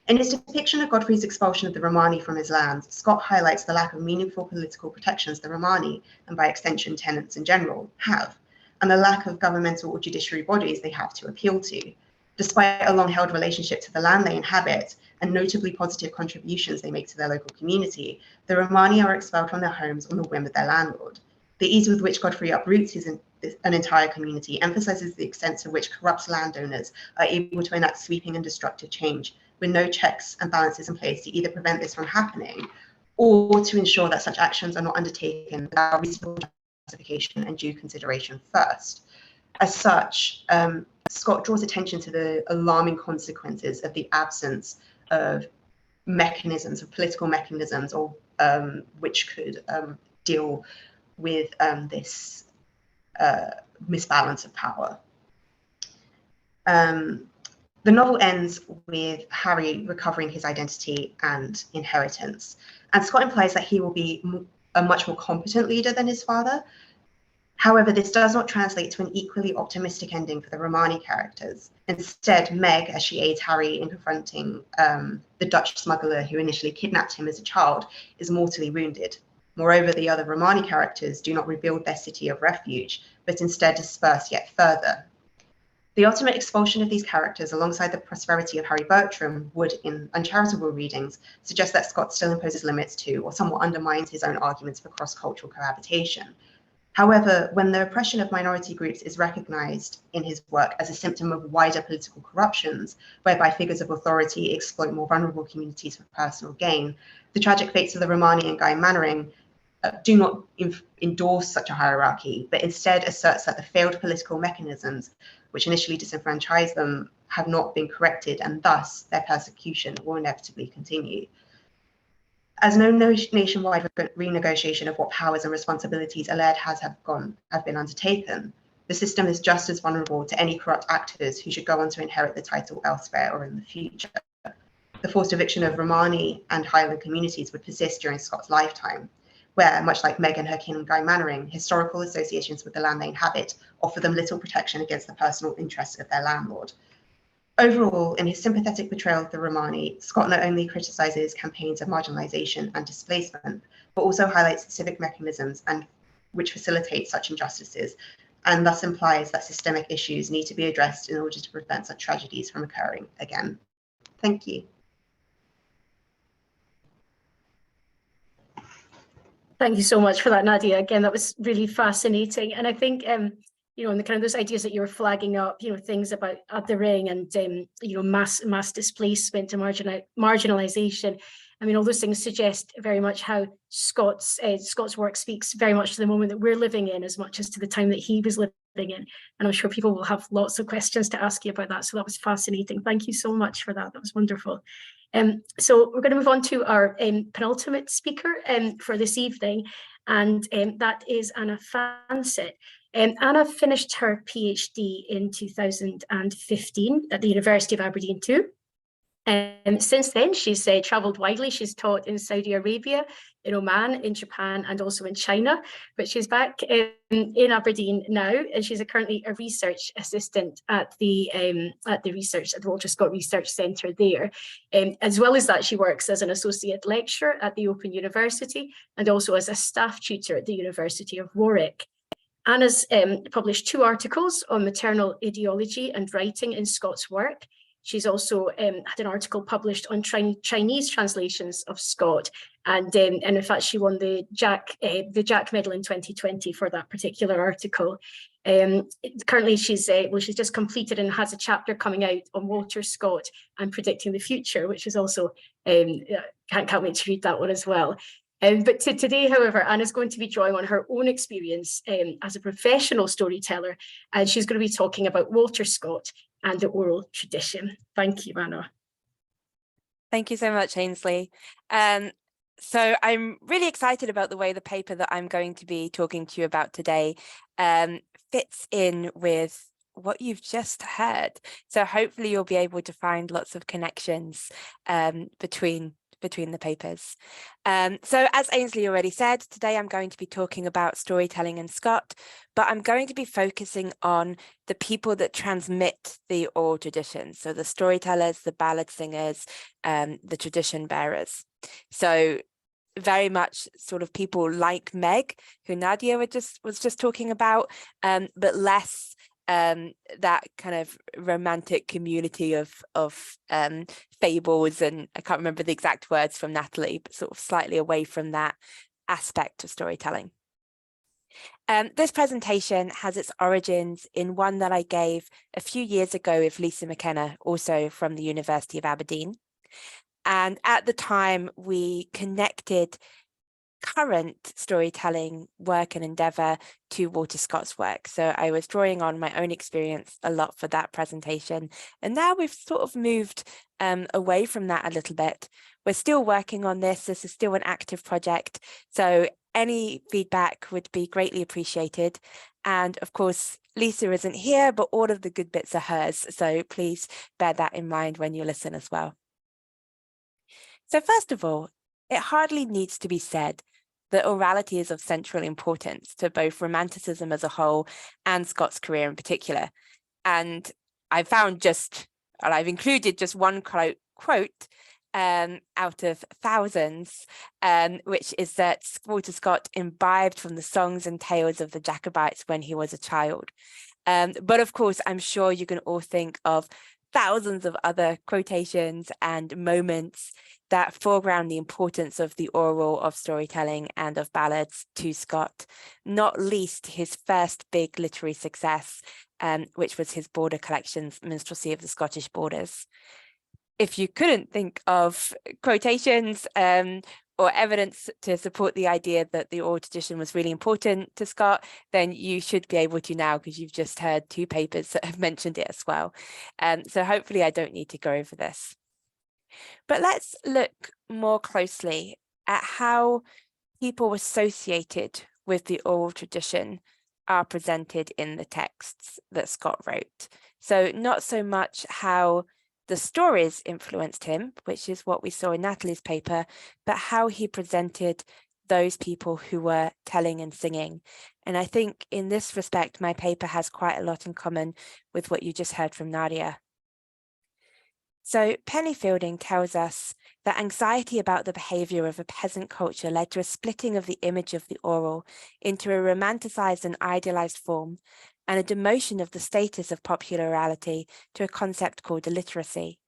Speaker 5: In his depiction of Godfrey's expulsion of the Romani from his lands, Scott highlights the lack of meaningful political protections the Romani, and by extension tenants in general, have, and the lack of governmental or judiciary bodies they have to appeal to. Despite a long-held relationship to the land they inhabit, and notably positive contributions they make to their local community, the Romani are expelled from their homes on the whim of their landlord. The ease with which Godfrey uproots an entire community emphasises the extent to which corrupt landowners are able to enact sweeping and destructive change, with no checks and balances in place to either prevent this from happening or to ensure that such actions are not undertaken without reasonable justification and due consideration first. As such, Scott draws attention to the alarming consequences of the absence of mechanisms, of political mechanisms, or which could deal with this misbalance of power. The novel ends with Harry recovering his identity and inheritance, and Scott implies that he will be a much more competent leader than his father. However, this does not translate to an equally optimistic ending for the Romani characters. Instead, Meg, as she aids Harry in confronting the Dutch smuggler who initially kidnapped him as a child, is mortally wounded. Moreover, the other Romani characters do not rebuild their city of refuge, but instead disperse yet further. The ultimate expulsion of these characters, alongside the prosperity of Harry Bertram, would, in uncharitable readings, suggest that Scott still imposes limits to, or somewhat undermines, his own arguments for cross-cultural cohabitation. However, when the oppression of minority groups is recognised in his work as a symptom of wider political corruptions, whereby figures of authority exploit more vulnerable communities for personal gain, the tragic fates of the Romani and Guy Mannering do not endorse such a hierarchy, but instead asserts that the failed political mechanisms which initially disenfranchised them have not been corrected, and thus their persecution will inevitably continue. As no nationwide renegotiation of what powers and responsibilities a laird have been undertaken, the system is just as vulnerable to any corrupt actors who should go on to inherit the title elsewhere or in the future. The forced eviction of Romani and Highland communities would persist during Scott's lifetime, where, much like Meg and her kin and Guy Mannering, historical associations with the land they inhabit offer them little protection against the personal interests of their landlord. Overall, in his sympathetic portrayal of the Romani, Scott not only criticises campaigns of marginalisation and displacement, but also highlights the civic mechanisms and which facilitate such injustices, and thus implies that systemic issues need to be addressed in order to prevent such tragedies from occurring again. Thank you.
Speaker 2: Thank you so much for that, Nadia. Again, that was really fascinating. And I think, you know, and the kind of those ideas that you were flagging up, you know, things about othering and, you know, mass displacement and marginalization. I mean, all those things suggest very much how Scott's work speaks very much to the moment that we're living in as much as to the time that he was living in. And I'm sure people will have lots of questions to ask you about that. So that was fascinating. Thank you so much for that. That was wonderful. So we're going to move on to our penultimate speaker for this evening, and that is Anna Fancett. Anna finished her PhD in 2015 at the University of Aberdeen too. Since then, she's travelled widely. She's taught in Saudi Arabia, in Oman, in Japan, and also in China. But she's back in Aberdeen now, and she's currently a research assistant at the Walter Scott Research Centre there. As well as that, she works as an associate lecturer at the Open University and also as a staff tutor at the University of Warwick. Anna's published 2 articles on maternal ideology and writing in Scott's work. She's also had an article published on Chinese translations of Scott, and in fact she won the Jack Medal in 2020 for that particular article. Currently, she's just completed and has a chapter coming out on Walter Scott and predicting the future, which is also can't wait to read that one as well. But today, however, Anna's going to be drawing on her own experience as a professional storyteller, and she's going to be talking about Walter Scott and the oral tradition. Thank you, Anna.
Speaker 6: Thank you so much, Ainsley. So I'm really excited about the way the paper that I'm going to be talking to you about today fits in with what you've just heard. So hopefully you'll be able to find lots of connections between the papers. So as Ainsley already said, today I'm going to be talking about storytelling in Scott, but I'm going to be focusing on the people that transmit the oral tradition. So the storytellers, the ballad singers, the tradition bearers. So very much sort of people like Meg, who Nadia was just talking about, but less that kind of romantic community of fables, and I can't remember the exact words from Natalie, but sort of slightly away from that aspect of storytelling. This presentation has its origins in one that I gave a few years ago with Lisa McKenna, also from the University of Aberdeen. And at the time, we connected current storytelling work and endeavour to Walter Scott's work. So I was drawing on my own experience a lot for that presentation. And now we've sort of moved away from that a little bit. We're still working on this. This is still an active project. So any feedback would be greatly appreciated. And of course, Lisa isn't here, but all of the good bits are hers. So please bear that in mind when you listen as well. So first of all, it hardly needs to be said that orality is of central importance to both Romanticism as a whole and Scott's career in particular. And I've included just one quote out of thousands, which is that Walter Scott imbibed from the songs and tales of the Jacobites when he was a child. But of course, I'm sure you can all think of thousands of other quotations and moments that foreground the importance of the oral, of storytelling, and of ballads to Scott, not least his first big literary success, which was his border collections, Minstrelsy of the Scottish Borders. If you couldn't think of quotations or evidence to support the idea that the oral tradition was really important to Scott, then you should be able to now, because you've just heard 2 papers that have mentioned it as well. So hopefully I don't need to go over this. But let's look more closely at how people associated with the oral tradition are presented in the texts that Scott wrote. So not so much how the stories influenced him, which is what we saw in Natalie's paper, but how he presented those people who were telling and singing. And I think in this respect, my paper has quite a lot in common with what you just heard from Nadia. So Penny Fielding tells us that anxiety about the behaviour of a peasant culture led to a splitting of the image of the oral into a romanticised and idealised form, and a demotion of the status of popular orality to a concept called illiteracy.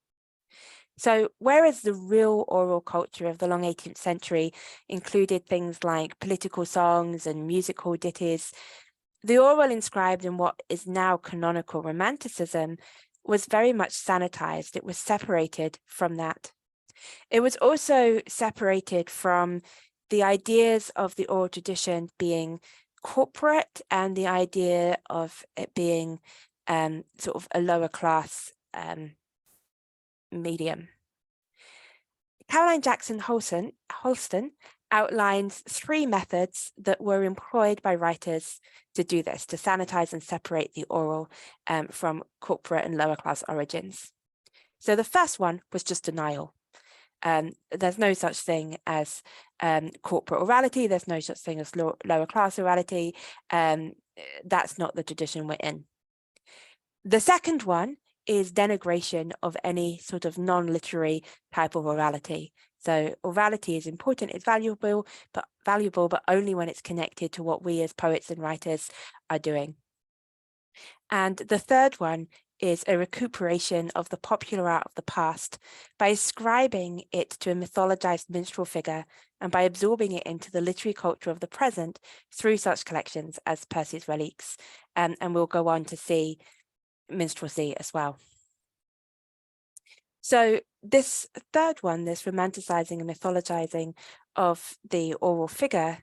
Speaker 6: So whereas the real oral culture of the long 18th century included things like political songs and musical ditties, the oral inscribed in what is now canonical Romanticism was very much sanitized. It was separated from that. It was also separated from the ideas of the oral tradition being corporate and the idea of it being sort of a lower class medium. Caroline Jackson Holston outlines 3 methods that were employed by writers to do this, to sanitize and separate the oral from corporate and lower class origins. So the first one was just denial. There's no such thing as corporate orality. There's no such thing as lower class orality. That's not the tradition we're in. The second one is denigration of any sort of non-literary type of orality. So orality is important, it's valuable, but only when it's connected to what we as poets and writers are doing. And the third one is a recuperation of the popular art of the past by ascribing it to a mythologized minstrel figure and by absorbing it into the literary culture of the present through such collections as Percy's Reliques. And we'll go on to see minstrelsy as well. So this third one, this romanticizing and mythologizing of the oral figure,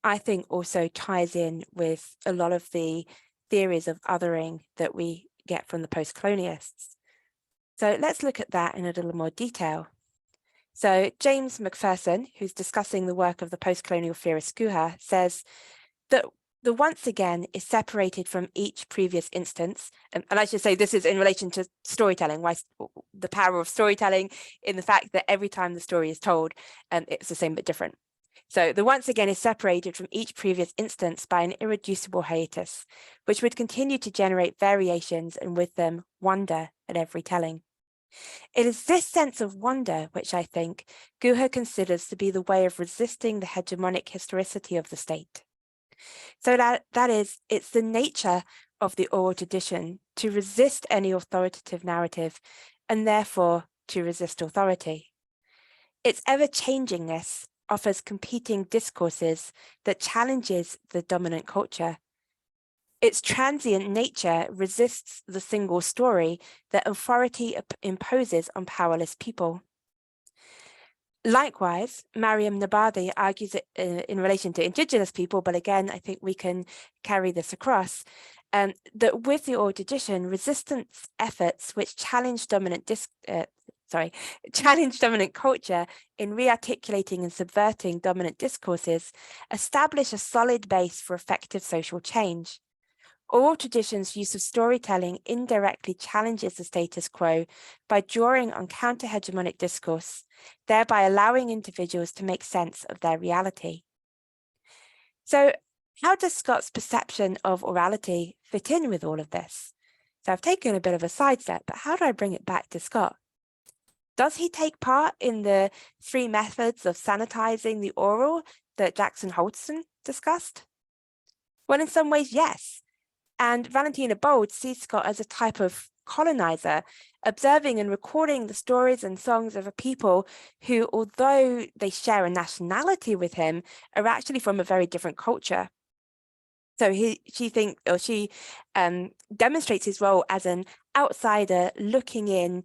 Speaker 6: I think also ties in with a lot of the theories of othering that we get from the post-colonialists. So let's look at that in a little more detail. So James McPherson, who's discussing the work of the post-colonial theorist Guha, says that the once again is separated from each previous instance. And I should say this is in relation to storytelling, why the power of storytelling in the fact that every time the story is told, it's the same but different. So the once again is separated from each previous instance by an irreducible hiatus, which would continue to generate variations and with them wonder at every telling. It is this sense of wonder which I think Guha considers to be the way of resisting the hegemonic historicity of the state. So that is, it's the nature of the oral tradition to resist any authoritative narrative and therefore to resist authority. Its ever-changingness offers competing discourses that challenges the dominant culture. Its transient nature resists the single story that authority imposes on powerless people. Likewise, Mariam Nabadi argues it in relation to Indigenous people, but again, I think we can carry this across, that with the oral tradition, resistance efforts which challenge dominant culture in re-articulating and subverting dominant discourses establish a solid base for effective social change. Oral tradition's use of storytelling indirectly challenges the status quo by drawing on counter-hegemonic discourse, thereby allowing individuals to make sense of their reality. So how does Scott's perception of orality fit in with all of this? So I've taken a bit of a sidestep, but how do I bring it back to Scott? Does he take part in the 3 methods of sanitizing the oral that Jackson Holston discussed? Well, in some ways, yes. And Valentina Bold sees Scott as a type of colonizer, observing and recording the stories and songs of a people who, although they share a nationality with him, are actually from a very different culture. So she demonstrates his role as an outsider looking in,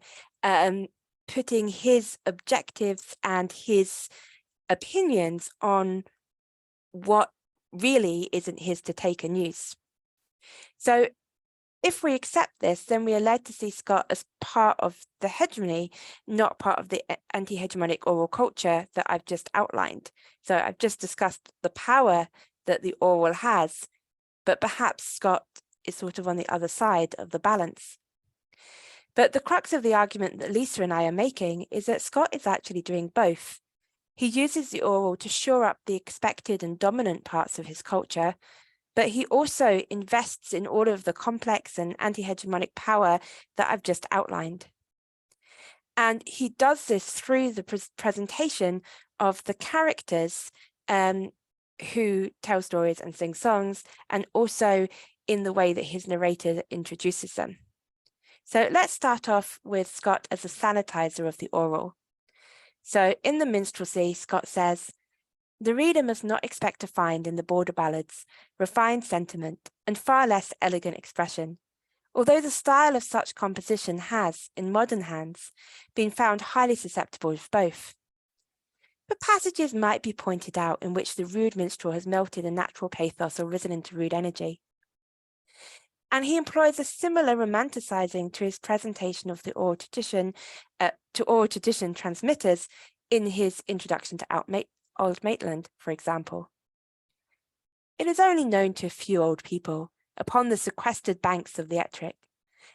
Speaker 6: putting his objectives and his opinions on what really isn't his to take and use. So if we accept this, then we are led to see Scott as part of the hegemony, not part of the anti-hegemonic oral culture that I've just outlined. So I've just discussed the power that the oral has, but perhaps Scott is sort of on the other side of the balance. But the crux of the argument that Lisa and I are making is that Scott is actually doing both. He uses the oral to shore up the expected and dominant parts of his culture, but he also invests in all of the complex and anti-hegemonic power that I've just outlined. And he does this through the presentation of the characters who tell stories and sing songs, and also in the way that his narrator introduces them. So let's start off with Scott as a sanitizer of the oral. So in the Minstrelsy, Scott says, "The reader must not expect to find in the border ballads refined sentiment and far less elegant expression, although the style of such composition has, in modern hands, been found highly susceptible of both. But passages might be pointed out in which the rude minstrel has melted a natural pathos or risen into rude energy." And he employs a similar romanticizing to his presentation of the oral tradition, transmitters in his introduction to Outmate Old Maitland, for example. "It is only known to a few old people upon the sequestered banks of the Ettrick,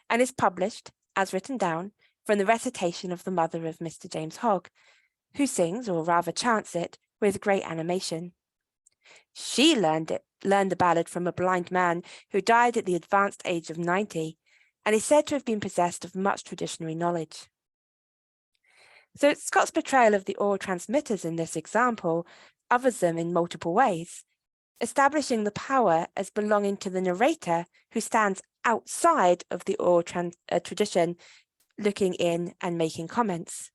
Speaker 6: and is published, as written down, from the recitation of the mother of Mr. James Hogg, who sings, or rather chants it, with great animation. She learned the ballad from a blind man who died at the advanced age of 90, and is said to have been possessed of much traditionary knowledge." So Scott's portrayal of the oral transmitters in this example others them in multiple ways, establishing the power as belonging to the narrator who stands outside of the oral tradition, looking in and making comments.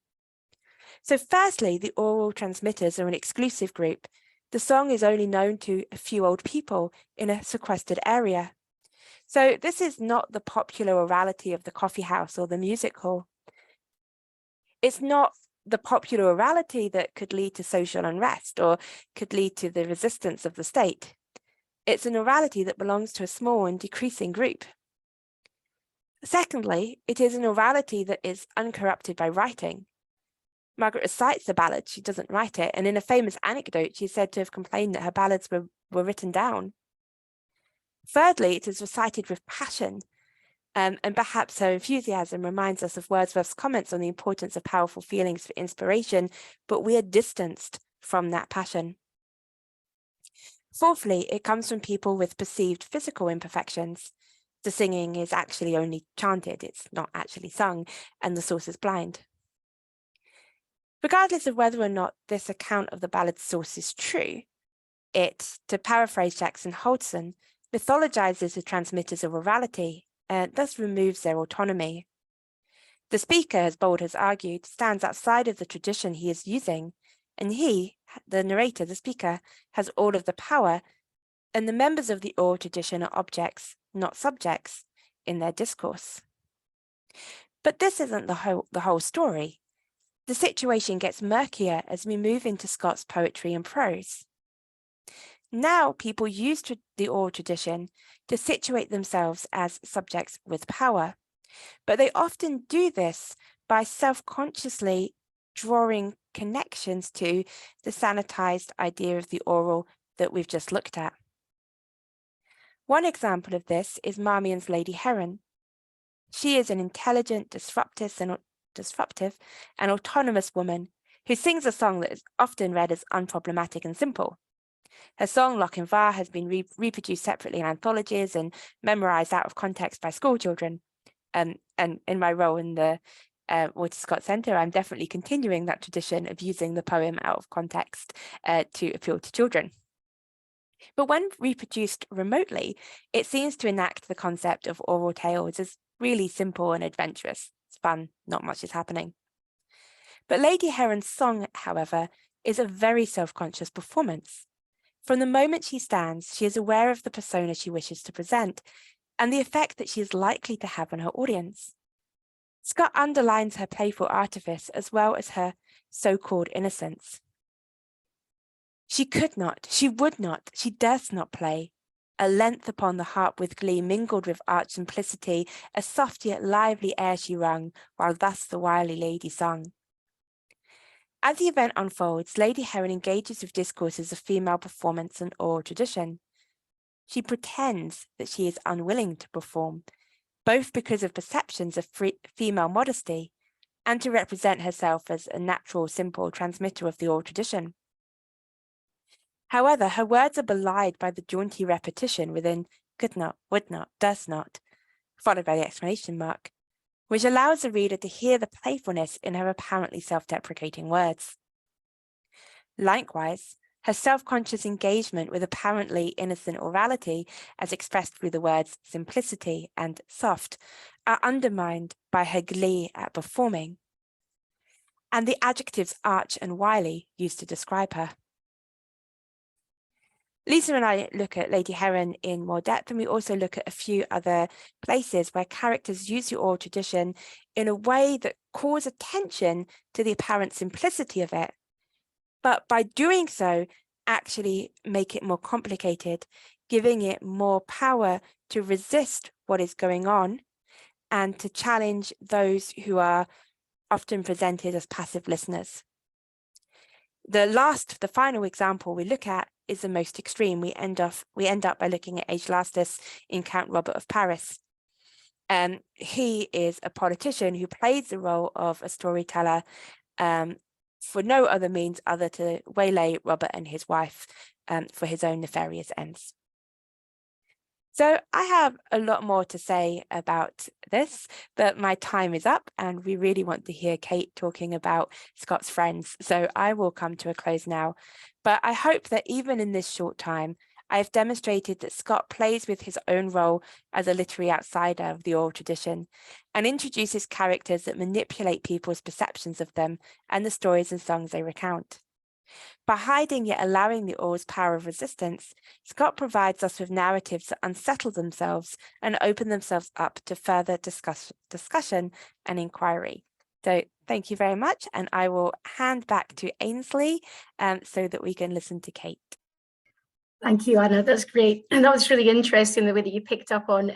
Speaker 6: So firstly, the oral transmitters are an exclusive group. The song is only known to a few old people in a sequestered area. So this is not the popular orality of the coffee house or the music hall. It's not the popular orality that could lead to social unrest or could lead to the resistance of the state. It's an orality that belongs to a small and decreasing group. Secondly, it is an orality that is uncorrupted by writing. Margaret recites the ballad, she doesn't write it, and in a famous anecdote, she's said to have complained that her ballads were written down. Thirdly, it is recited with passion, and perhaps her enthusiasm reminds us of Wordsworth's comments on the importance of powerful feelings for inspiration, but we are distanced from that passion. Fourthly, it comes from people with perceived physical imperfections. The singing is actually only chanted, it's not actually sung, and the source is blind. Regardless of whether or not this account of the ballad's source is true, it, to paraphrase Jackson Hodgson, mythologizes the transmitters of orality and thus removes their autonomy. The speaker, as Bold has argued, stands outside of the tradition he is using, and he, the narrator, the speaker, has all of the power, and the members of the oral tradition are objects, not subjects, in their discourse. But this isn't the whole story. The situation gets murkier as we move into Scott's poetry and prose. Now people use the oral tradition to situate themselves as subjects with power, but they often do this by self-consciously drawing connections to the sanitized idea of the oral that we've just looked at. One example of this is Marmion's Lady Heron. She is an intelligent, disruptive and autonomous woman who sings a song that is often read as unproblematic and simple. Her song, Lochinvar, has been reproduced separately in anthologies and memorized out of context by schoolchildren. And in my role in the Walter Scott Centre, I'm definitely continuing that tradition of using the poem out of context to appeal to children. But when reproduced remotely, it seems to enact the concept of oral tales as really simple and adventurous. It's fun, not much is happening. But Lady Heron's song, however, is a very self-conscious performance. From the moment she stands, she is aware of the persona she wishes to present and the effect that she is likely to have on her audience. Scott underlines her playful artifice as well as her so-called innocence. She could not, she would not, she durst not play. A length upon the harp with glee mingled with arch simplicity, a soft yet lively air she rung, while thus the wily lady sung. As the event unfolds, Lady Heron engages with discourses of female performance and oral tradition. She pretends that she is unwilling to perform, both because of perceptions of female modesty and to represent herself as a natural, simple transmitter of the oral tradition. However, her words are belied by the jaunty repetition within could not, would not, does not, followed by the exclamation mark, which allows the reader to hear the playfulness in her apparently self-deprecating words. Likewise, her self-conscious engagement with apparently innocent orality, as expressed through the words simplicity and soft, are undermined by her glee at performing, and the adjectives arch and wily used to describe her. Lisa and I look at Lady Heron in more depth, and we also look at a few other places where characters use the oral tradition in a way that calls attention to the apparent simplicity of it, but by doing so, actually make it more complicated, giving it more power to resist what is going on and to challenge those who are often presented as passive listeners. The final example we look at is the most extreme. We end up by looking at Aegilastus in Count Robert of Paris. He is a politician who plays the role of a storyteller for no other means other to waylay Robert and his wife for his own nefarious ends. So I have a lot more to say about this, but my time is up and we really want to hear Kate talking about Scott's friends. So I will come to a close now, but I hope that even in this short time, I have demonstrated that Scott plays with his own role as a literary outsider of the oral tradition and introduces characters that manipulate people's perceptions of them and the stories and songs they recount. By hiding yet allowing the oral's power of resistance, Scott provides us with narratives that unsettle themselves and open themselves up to further discussion and inquiry. So thank you very much, and I will hand back to Ainsley so that we can listen to Kate.
Speaker 2: Thank you, Anna. That's great. And that was really interesting, the way that you picked up on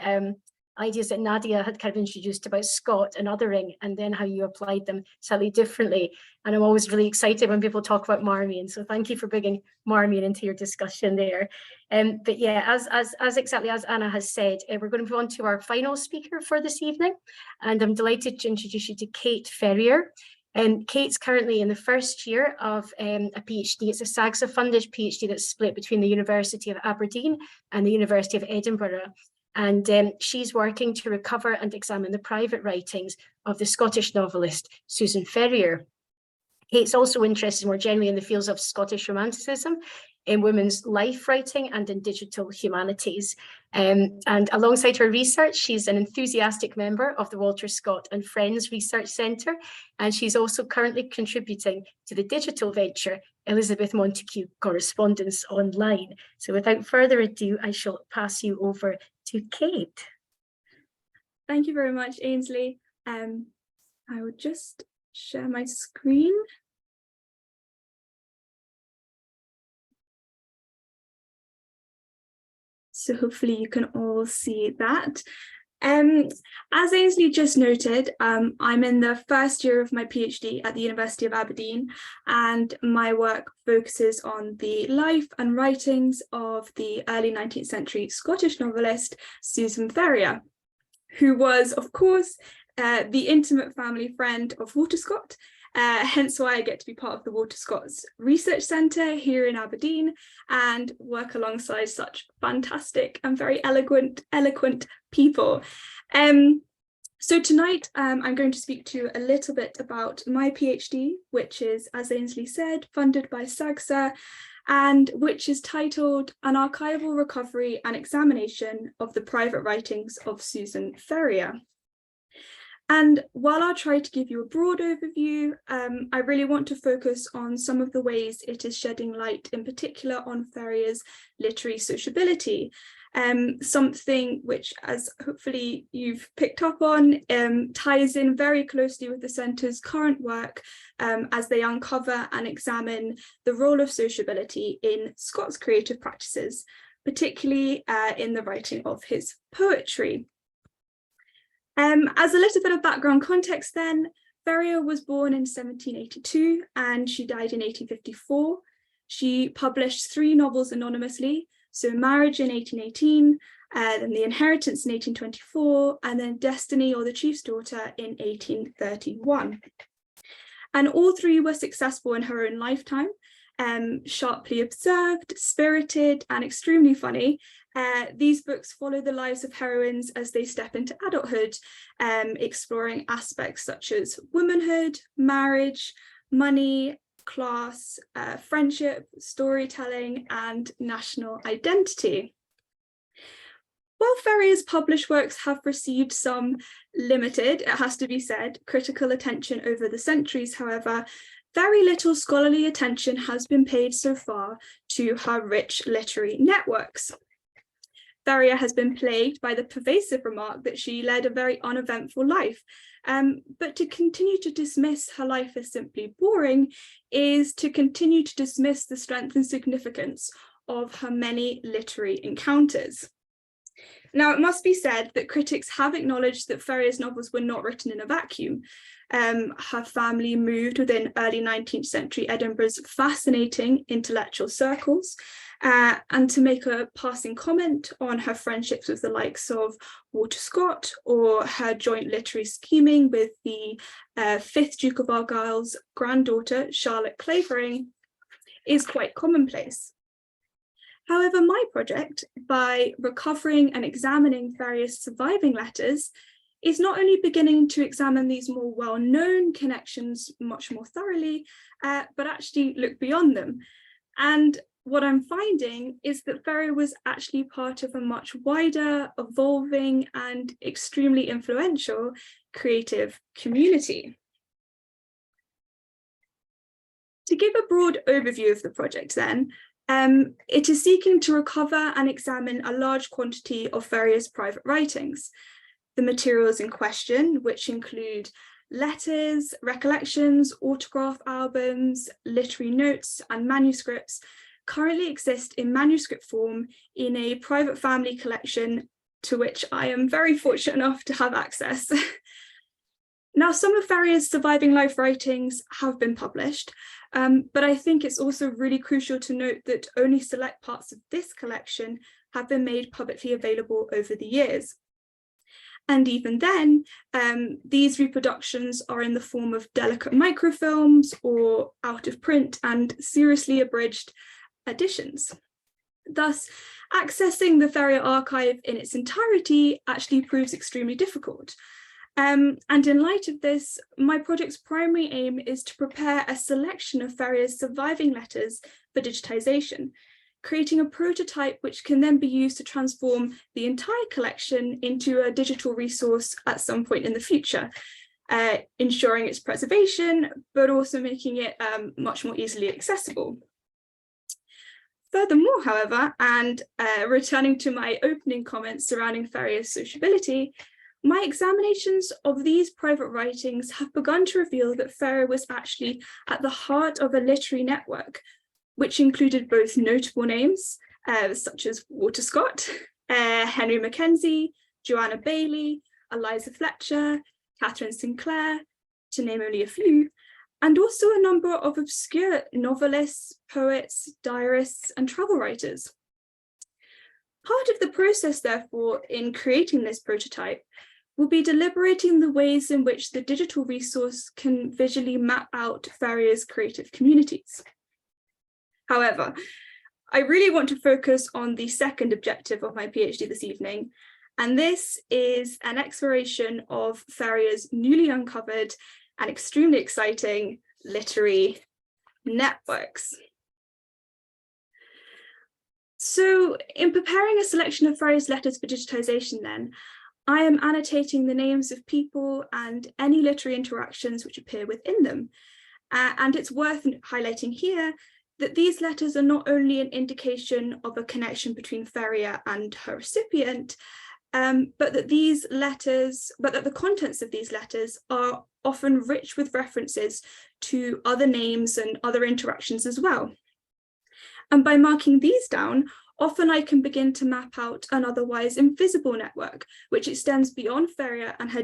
Speaker 2: ideas that Nadia had kind of introduced about Scott and othering, and then how you applied them slightly differently. And I'm always really excited when people talk about Marmion. So thank you for bringing Marmion into your discussion there. But yeah, as exactly as Anna has said, we're going to move on to our final speaker for this evening. And I'm delighted to introduce you to Kate Ferrier. Kate's currently in the first year of a PhD. It's a SAGSA-funded PhD that's split between the University of Aberdeen and the University of Edinburgh. And she's working to recover and examine the private writings of the Scottish novelist Susan Ferrier. Kate's also interested more generally in the fields of Scottish Romanticism, in women's life writing, and in digital humanities. And alongside her research, she's an enthusiastic member of the Walter Scott and Friends Research Centre, and she's also currently contributing to the digital venture Elizabeth Montague Correspondence Online. So without further ado, I shall pass you over to Kate.
Speaker 7: Thank you very much, Ainsley. I will just share my screen. So hopefully you can all see that. As Ainsley just noted, I'm in the first year of my PhD at the University of Aberdeen, and my work focuses on the life and writings of the early 19th century Scottish novelist Susan Ferrier, who was, of course, the intimate family friend of Walter Scott, hence why I get to be part of the Walter Scott's Research Centre here in Aberdeen and work alongside such fantastic and very eloquent people. So tonight I'm going to speak to you a little bit about my PhD, which is, as Ainsley said, funded by SAGSA, and which is titled An Archival Recovery and Examination of the Private Writings of Susan Ferrier. And while I'll try to give you a broad overview, I really want to focus on some of the ways it is shedding light, in particular on Ferrier's literary sociability, something which, as hopefully you've picked up on, ties in very closely with the Centre's current work as they uncover and examine the role of sociability in Scott's creative practices, particularly in the writing of his poetry. As a little bit of background context then, Ferrier was born in 1782 and she died in 1854. She published 3 novels anonymously, so Marriage in 1818, then The Inheritance in 1824, and then Destiny or the Chief's Daughter in 1831. And all 3 were successful in her own lifetime, sharply observed, spirited, and extremely funny. These books follow the lives of heroines as they step into adulthood, exploring aspects such as womanhood, marriage, money, class, friendship, storytelling, and national identity. While Ferrier's published works have received some limited, it has to be said, critical attention over the centuries, however, very little scholarly attention has been paid so far to her rich literary networks. Ferrier has been plagued by the pervasive remark that she led a very uneventful life, but to continue to dismiss her life as simply boring is to continue to dismiss the strength and significance of her many literary encounters. Now, it must be said that critics have acknowledged that Ferrier's novels were not written in a vacuum. Her family moved within early 19th century Edinburgh's fascinating intellectual circles, and to make a passing comment on her friendships with the likes of Walter Scott or her joint literary scheming with the 5th Duke of Argyll's granddaughter, Charlotte Clavering, is quite commonplace. However, my project, by recovering and examining Ferrier's surviving letters, is not only beginning to examine these more well-known connections much more thoroughly, but actually look beyond them. And what I'm finding is that Ferrier was actually part of a much wider, evolving, and extremely influential creative community. To give a broad overview of the project then, it is seeking to recover and examine a large quantity of Ferrier's private writings. The materials in question, which include letters, recollections, autograph albums, literary notes, and manuscripts, currently exist in manuscript form in a private family collection to which I am very fortunate enough to have access. Now, some of Ferrier's surviving life writings have been published, but I think it's also really crucial to note that only select parts of this collection have been made publicly available over the years. And even then, these reproductions are in the form of delicate microfilms or out of print and seriously abridged editions. Thus, accessing the Ferrier archive in its entirety actually proves extremely difficult. And in light of this, my project's primary aim is to prepare a selection of Ferrier's surviving letters for digitization, creating a prototype which can then be used to transform the entire collection into a digital resource at some point in the future, ensuring its preservation, but also making it much more easily accessible. Furthermore, however, and returning to my opening comments surrounding Ferrier's sociability, my examinations of these private writings have begun to reveal that Ferrier was actually at the heart of a literary network, which included both notable names, such as Walter Scott, Henry Mackenzie, Joanna Bailey, Eliza Fletcher, Catherine Sinclair, to name only a few, and also a number of obscure novelists, poets, diarists, and travel writers. Part of the process, therefore, in creating this prototype will be deliberating the ways in which the digital resource can visually map out Ferrier's creative communities. However, I really want to focus on the second objective of my PhD this evening, and this is an exploration of Ferrier's newly uncovered and extremely exciting literary networks. So, in preparing a selection of Ferrier's letters for digitization then, I am annotating the names of people and any literary interactions which appear within them. And it's worth highlighting here that these letters are not only an indication of a connection between Ferrier and her recipient, but that the contents of these letters are often rich with references to other names and other interactions as well. And by marking these down, often I can begin to map out an otherwise invisible network, which extends beyond Ferrier and her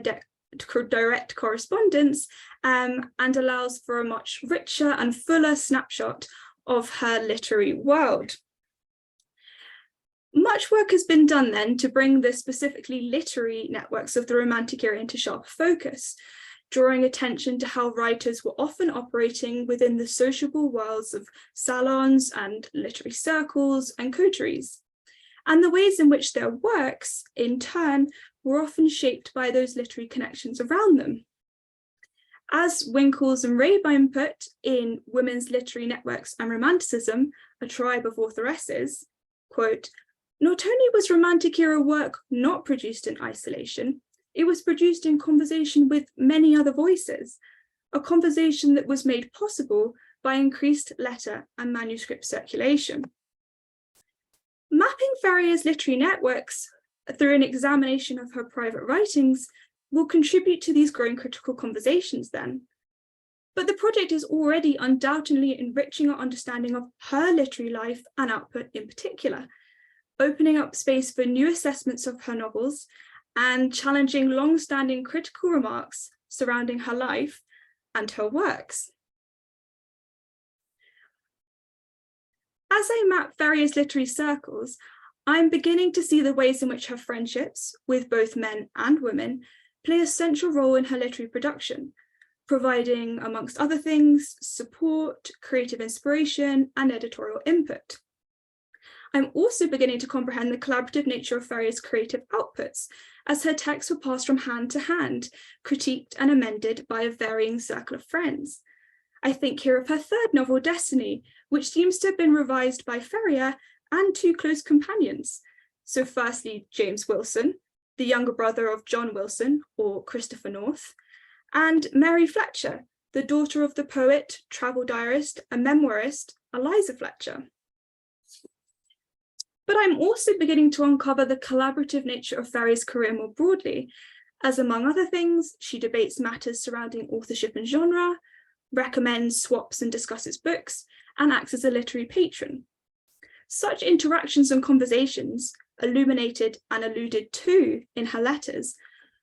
Speaker 7: direct correspondence, and allows for a much richer and fuller snapshot of her literary world. Much work has been done then to bring the specifically literary networks of the Romantic era into sharp focus, drawing attention to how writers were often operating within the sociable worlds of salons and literary circles and coteries, and the ways in which their works, in turn, were often shaped by those literary connections around them. As Winkles and Raeburn put in Women's Literary Networks and Romanticism, a tribe of authoresses, quote, Not only was Romantic era work not produced in isolation, it was produced in conversation with many other voices, a conversation that was made possible by increased letter and manuscript circulation. Mapping Ferrier's literary networks through an examination of her private writings will contribute to these growing critical conversations then. But the project is already undoubtedly enriching our understanding of her literary life and output in particular, opening up space for new assessments of her novels and challenging long-standing critical remarks surrounding her life and her works. As I map Ferrier's literary circles, I'm beginning to see the ways in which her friendships with both men and women play a central role in her literary production, providing, amongst other things, support, creative inspiration, and editorial input. I'm also beginning to comprehend the collaborative nature of Ferrier's creative outputs, as her texts were passed from hand to hand, critiqued and amended by a varying circle of friends. I think here of her third novel, Destiny, which seems to have been revised by Ferrier and two close companions. So firstly, James Wilson, the younger brother of John Wilson, or Christopher North, and Mary Fletcher, the daughter of the poet, travel diarist, and memoirist, Eliza Fletcher. But I'm also beginning to uncover the collaborative nature of Ferrier's career more broadly, as among other things, she debates matters surrounding authorship and genre, recommends, swaps and discusses books, and acts as a literary patron. Such interactions and conversations, illuminated and alluded to in her letters,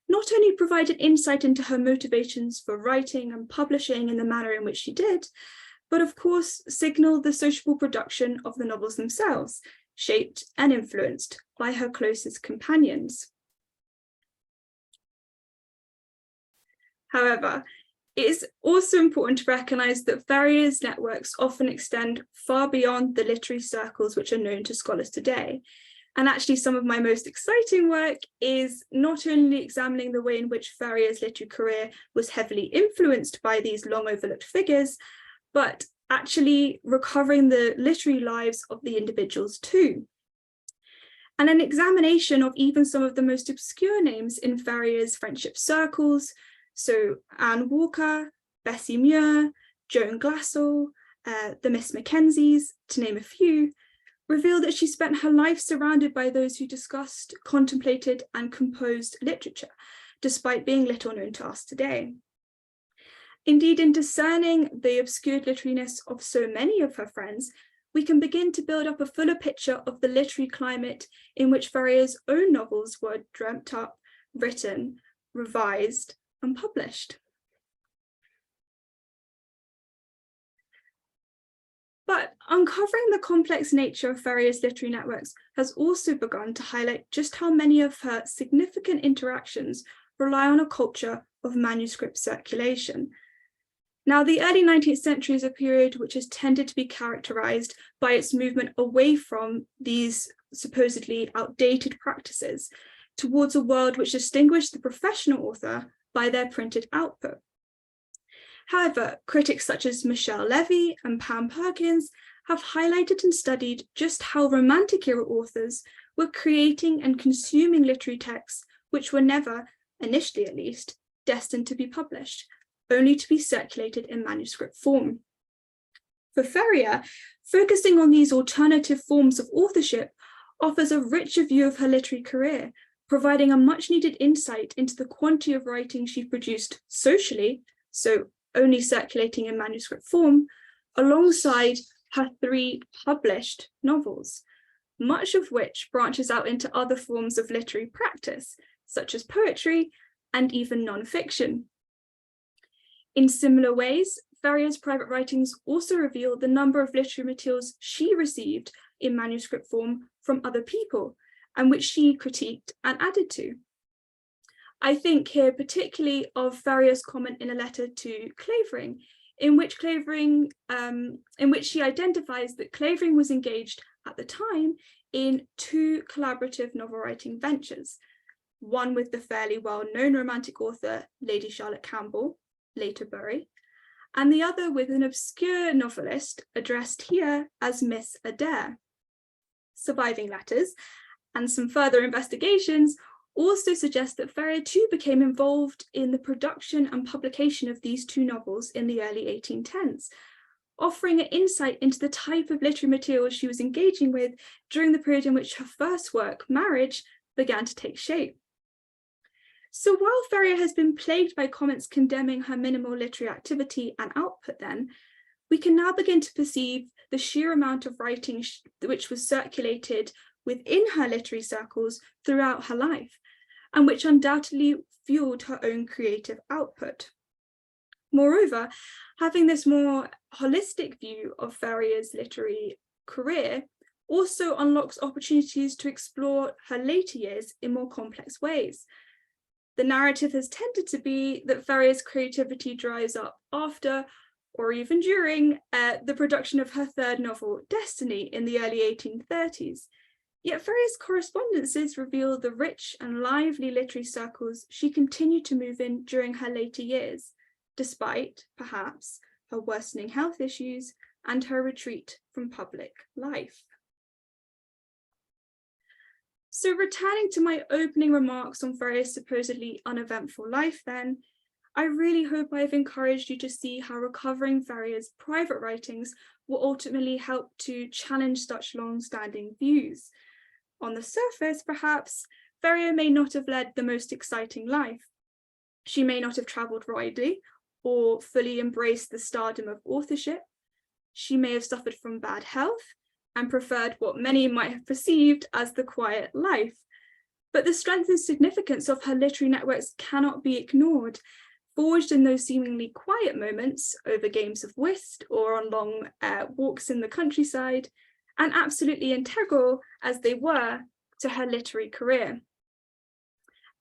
Speaker 7: not only provided insight into her motivations for writing and publishing in the manner in which she did, but of course signalled the sociable production of the novels themselves, shaped and influenced by her closest companions. However, it is also important to recognise that Ferrier's networks often extend far beyond the literary circles which are known to scholars today. And actually some of my most exciting work is not only examining the way in which Ferrier's literary career was heavily influenced by these long overlooked figures, but actually recovering the literary lives of the individuals too. And an examination of even some of the most obscure names in Ferrier's friendship circles, so Anne Walker, Bessie Muir, Joan Glassell, the Miss Mackenzies, to name a few, reveal that she spent her life surrounded by those who discussed, contemplated, and composed literature, despite being little known to us today. Indeed, in discerning the obscured literariness of so many of her friends, we can begin to build up a fuller picture of the literary climate in which Ferrier's own novels were dreamt up, written, revised, and published. But uncovering the complex nature of Ferrier's literary networks has also begun to highlight just how many of her significant interactions rely on a culture of manuscript circulation. Now, the early 19th century is a period which has tended to be characterized by its movement away from these supposedly outdated practices towards a world which distinguished the professional author by their printed output. However, critics such as Michelle Levy and Pam Perkins have highlighted and studied just how Romantic era authors were creating and consuming literary texts which were never, initially at least, destined to be published, only to be circulated in manuscript form. For Ferrier, focusing on these alternative forms of authorship offers a richer view of her literary career, providing a much needed insight into the quantity of writing she produced socially, so only circulating in manuscript form, alongside her 3 published novels, much of which branches out into other forms of literary practice, such as poetry and even non-fiction. In similar ways, Ferrier's private writings also reveal the number of literary materials she received in manuscript form from other people, and which she critiqued and added to. I think here particularly of Ferrier's comment in a letter to Clavering, in which she identifies that Clavering was engaged at the time in 2 collaborative novel writing ventures, one with the fairly well-known Romantic author Lady Charlotte Campbell, later Bury, and the other with an obscure novelist addressed here as Miss Adair. Surviving letters, and some further investigations also suggest that Ferrier too became involved in the production and publication of these two novels in the early 1810s, offering an insight into the type of literary material she was engaging with during the period in which her first work, Marriage, began to take shape. So while Ferrier has been plagued by comments condemning her minimal literary activity and output then, we can now begin to perceive the sheer amount of writing which was circulated within her literary circles throughout her life, and which undoubtedly fueled her own creative output. Moreover, having this more holistic view of Ferrier's literary career also unlocks opportunities to explore her later years in more complex ways. The narrative has tended to be that Ferrier's creativity dries up after, or even during, the production of her third novel, Destiny, in the early 1830s. Yet Ferrier's correspondences reveal the rich and lively literary circles she continued to move in during her later years, despite, perhaps, her worsening health issues and her retreat from public life. So returning to my opening remarks on Ferrier's supposedly uneventful life then, I really hope I've encouraged you to see how recovering Ferrier's private writings will ultimately help to challenge such long-standing views. On the surface, perhaps, Ferrier may not have led the most exciting life. She may not have travelled widely or fully embraced the stardom of authorship. She may have suffered from bad health and preferred what many might have perceived as the quiet life. But the strength and significance of her literary networks cannot be ignored, forged in those seemingly quiet moments over games of whist or on long walks in the countryside, and absolutely integral as they were to her literary career.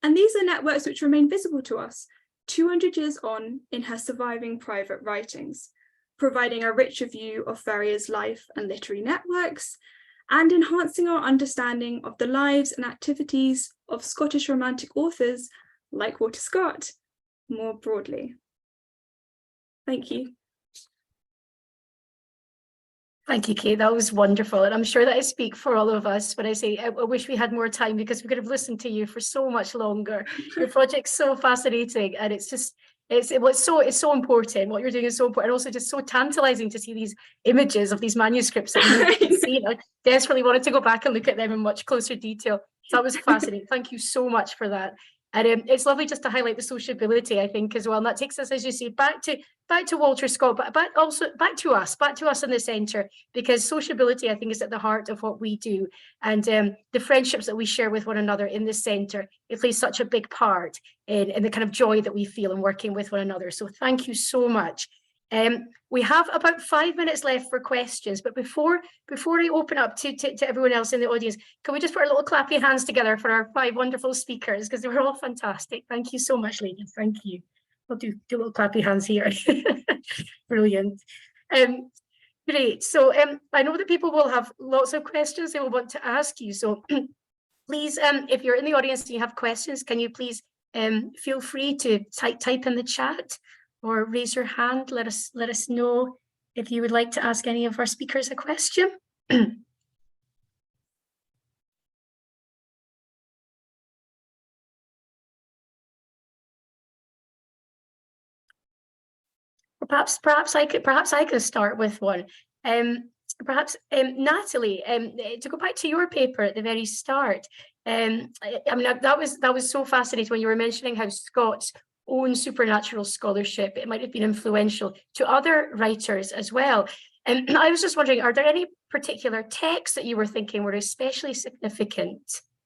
Speaker 7: And these are networks which remain visible to us 200 years on in her surviving private writings, providing a richer view of Ferrier's life and literary networks, and enhancing our understanding of the lives and activities of Scottish Romantic authors like Walter Scott more broadly. Thank you.
Speaker 2: Thank you, Kate. That was wonderful. And I'm sure that I speak for all of us when I say I wish we had more time, because we could have listened to you for so much longer. Your project's so fascinating, and it's so important. What you're doing is so important, and also just so tantalizing to see these images of these manuscripts that you haven't seen. I desperately wanted to go back and look at them in much closer detail. So that was fascinating. Thank you so much for that. And it's lovely just to highlight the sociability, I think, as well. And that takes us, as you say, back to Walter Scott, but also back to us in the centre, because sociability, I think, is at the heart of what we do. And the friendships that we share with one another in the centre, it plays such a big part in the kind of joy that we feel in working with one another. So thank you so much. We have about 5 minutes left for questions, but before I open up to everyone else in the audience, can we just put our little clappy hands together for our 5 wonderful speakers, because they were all fantastic. Thank you so much, ladies. Thank you. I'll do little clappy hands here. Brilliant. Great. So I know that people will have lots of questions they will want to ask you. So please, if you're in the audience and you have questions, can you please feel free to type in the chat or raise your hand. Let us know if you would like to ask any of our speakers a question. Perhaps I could start with one. Natalie, to go back to your paper at the very start, I mean, that was so fascinating when you were mentioning how Scots own supernatural scholarship. It might have been influential to other writers as well. And I was just wondering, are there any particular texts that you were thinking were especially significant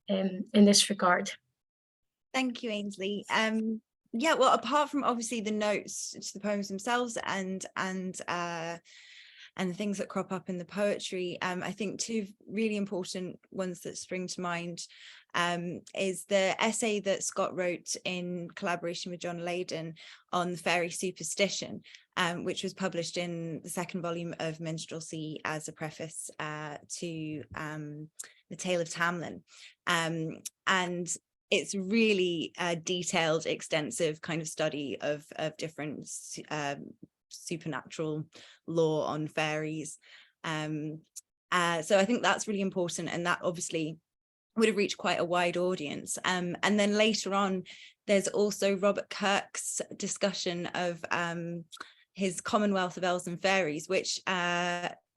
Speaker 2: in this regard?
Speaker 4: Thank you, Ainsley. Yeah, well, apart from obviously the notes to the poems themselves and the things that crop up in the poetry, I think two really important ones that spring to mind is the essay that Scott wrote in collaboration with John Leyden on the fairy superstition, which was published in the second volume of Minstrelsy as a preface to The Tale of Tamlin. And it's really a detailed, extensive kind of study of different supernatural lore on fairies. So I think that's really important, and that obviously would have reached quite a wide audience. And then later on, there's also Robert Kirk's discussion of his Commonwealth of Elves and Fairies, which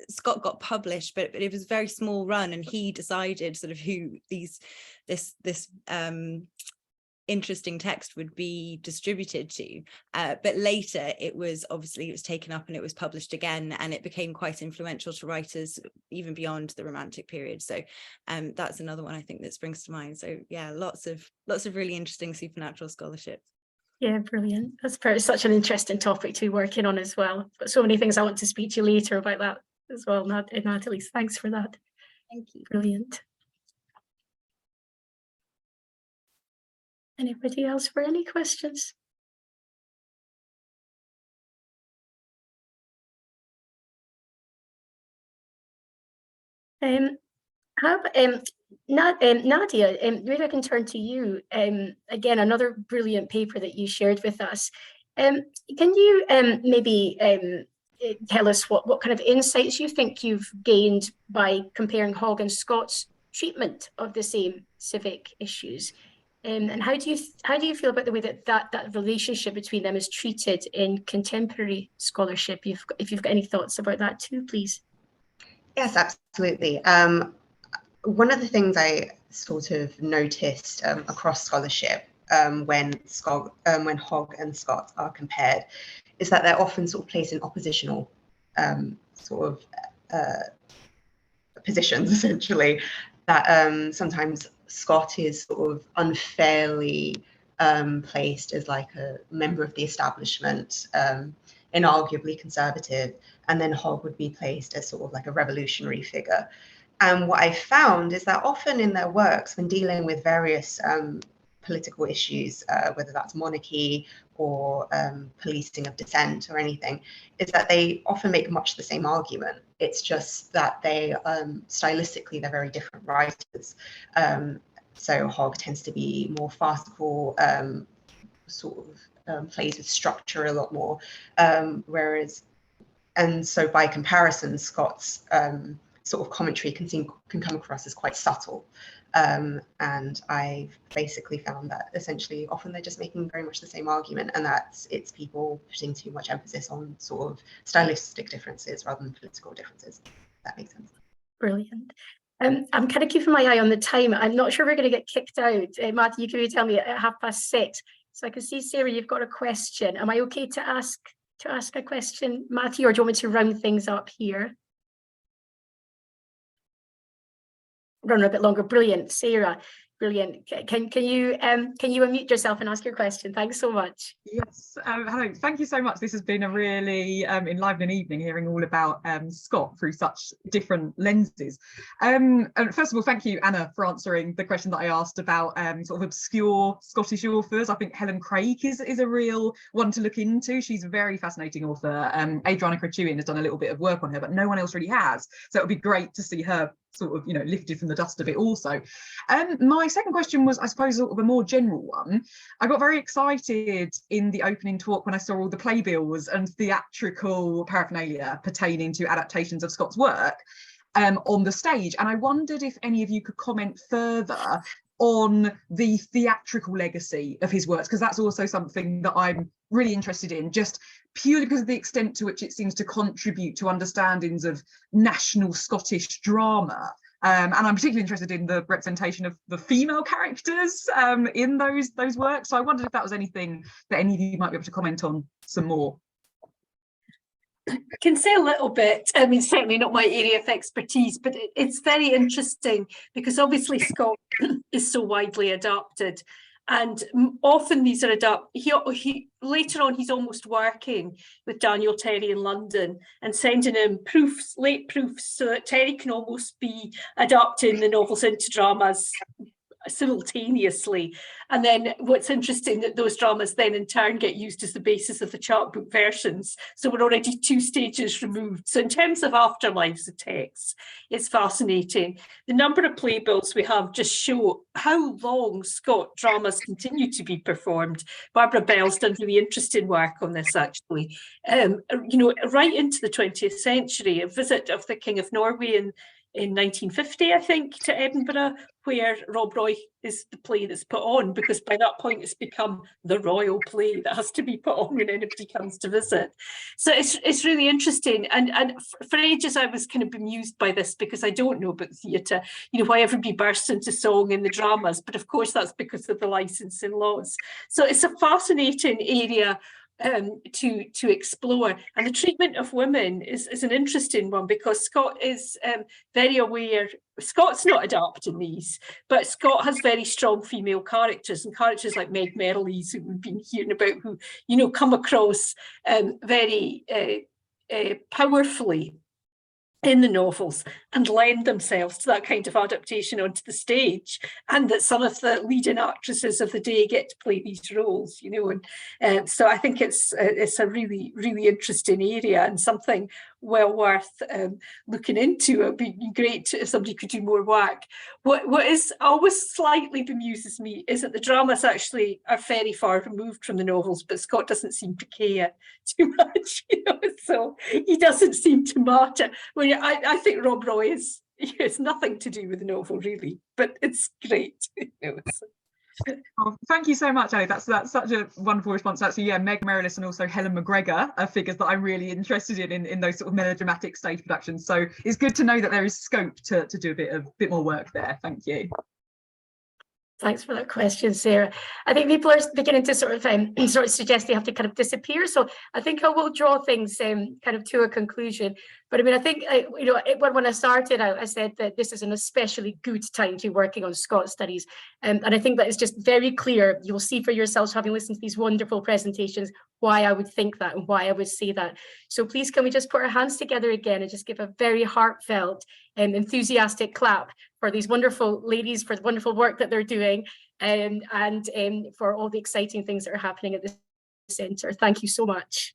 Speaker 4: Scott got published, but it was a very small run, and he decided sort of who this interesting text would be distributed to. But later it was taken up and it was published again, and it became quite influential to writers even beyond the Romantic period. So that's another one I think that springs to mind. So yeah, lots of really interesting supernatural scholarship.
Speaker 2: Yeah, brilliant. That's such an interesting topic to be working on as well. But so many things I want to speak to you later about that as well, Natalie. Thanks for that.
Speaker 4: Thank you.
Speaker 2: Brilliant. Anybody else for any questions? Nadia, maybe I can turn to you. Again, another brilliant paper that you shared with us. Can you maybe tell us what kind of insights you think you've gained by comparing Hogg and Scott's treatment of the same civic issues? And how do you feel about the way that relationship between them is treated in contemporary scholarship? If you've got any thoughts about that too, please.
Speaker 5: Yes, absolutely. One of the things I sort of noticed across scholarship when Hogg and Scott are compared is that they're often sort of placed in oppositional positions, essentially. That sometimes Scott is sort of unfairly placed as like a member of the establishment, inarguably conservative, and then Hogg would be placed as sort of like a revolutionary figure. And what I found is that often in their works, when dealing with various political issues, whether that's monarchy or policing of dissent or anything, is that they often make much the same argument. It's just that they stylistically, they're very different writers. So Hogg tends to be more farcical, plays with structure a lot more, and so by comparison, Scott's sort of commentary can come across as quite subtle. And I've basically found that essentially often they're just making very much the same argument, and it's people putting too much emphasis on sort of stylistic differences rather than political differences. If that makes sense.
Speaker 2: Brilliant. I'm kind of keeping my eye on the time. I'm not sure we're going to get kicked out. Matthew, you can tell me at 6:30. So I can see, Sarah, you've got a question. Am I okay to ask a question, Matthew, or do you want me to round things up here? Run a bit longer. Brilliant. Sarah, brilliant. Can you unmute yourself and ask your question? Thanks so much.
Speaker 8: Yes, hello. Thank you so much. This has been a really enlivening evening, hearing all about Scott through such different lenses. And first of all, thank you, Anna, for answering the question that I asked about sort of obscure Scottish authors. I think Helen Craig is a real one to look into. She's a very fascinating author. Adriana Kratuin has done a little bit of work on her, but no one else really has. So it would be great to see her sort of, lifted from the dust a bit also. My second question was, I suppose, sort of a more general one. I got very excited in the opening talk when I saw all the playbills and theatrical paraphernalia pertaining to adaptations of Scott's work on the stage. And I wondered if any of you could comment further on the theatrical legacy of his works, because that's also something that I'm really interested in, just purely because of the extent to which it seems to contribute to understandings of national Scottish drama. And I'm particularly interested in the representation of the female characters in those works. So I wondered if that was anything that any of you might be able to comment on some more.
Speaker 3: I can say a little bit. I mean, certainly not my area of expertise, but it's very interesting because obviously Scott is so widely adapted, and often these are adapted. Later on, he's almost working with Daniel Terry in London and sending him late proofs, so that Terry can almost be adapting the novels into dramas simultaneously. And then what's interesting, that those dramas then in turn get used as the basis of the chapbook versions, so we're already 2 stages removed. So in terms of afterlives of texts, it's fascinating. The number of playbills we have just show how long Scott dramas continue to be performed. Barbara Bell's done really interesting work on this, actually. Right into the 20th century, a visit of the King of Norway in in 1950, I think, to Edinburgh, where Rob Roy is the play that's put on, because by that point it's become the royal play that has to be put on when anybody comes to visit. So it's really interesting. And for ages I was kind of bemused by this, because I don't know about theatre, you know, why everybody bursts into song in the dramas, but of course that's because of the licensing laws. So it's a fascinating area to explore, and the treatment of women is an interesting one, because Scott is very aware. Scott's not adapting these, but Scott has very strong female characters, and characters like Meg Merrilies, who we've been hearing about, who, you know, come across very powerfully in the novels and lend themselves to that kind of adaptation onto the stage, and that some of the leading actresses of the day get to play these roles, you know, and so I think it's a really, really interesting area, and something well worth looking into. It'd be great if somebody could do more work. What is always slightly bemuses me is that the dramas actually are very far removed from the novels, but Scott doesn't seem to care too much, you know, so he doesn't seem to matter. Well, I think Rob Roy is, it's nothing to do with the novel really, but it's great. You know, so.
Speaker 8: Oh, thank you so much, Ali. That's such a wonderful response. Actually, yeah, Meg Merrilies and also Helen McGregor are figures that I'm really interested in those sort of melodramatic stage productions. So it's good to know that there is scope to do a bit more work there. Thank you.
Speaker 2: Thanks for that question, Sarah. I think people are beginning to sort of suggest they have to kind of disappear. So I think I will draw things kind of to a conclusion. But I mean, I think, you know, when I started out, I said that this is an especially good time to be working on Scots studies. And I think that is just very clear. You'll see for yourselves, having listened to these wonderful presentations, why I would think that and why I would say that. So please, can we just put our hands together again and just give a very heartfelt and enthusiastic clap for these wonderful ladies, for the wonderful work that they're doing, and for all the exciting things that are happening at the centre. Thank you so much.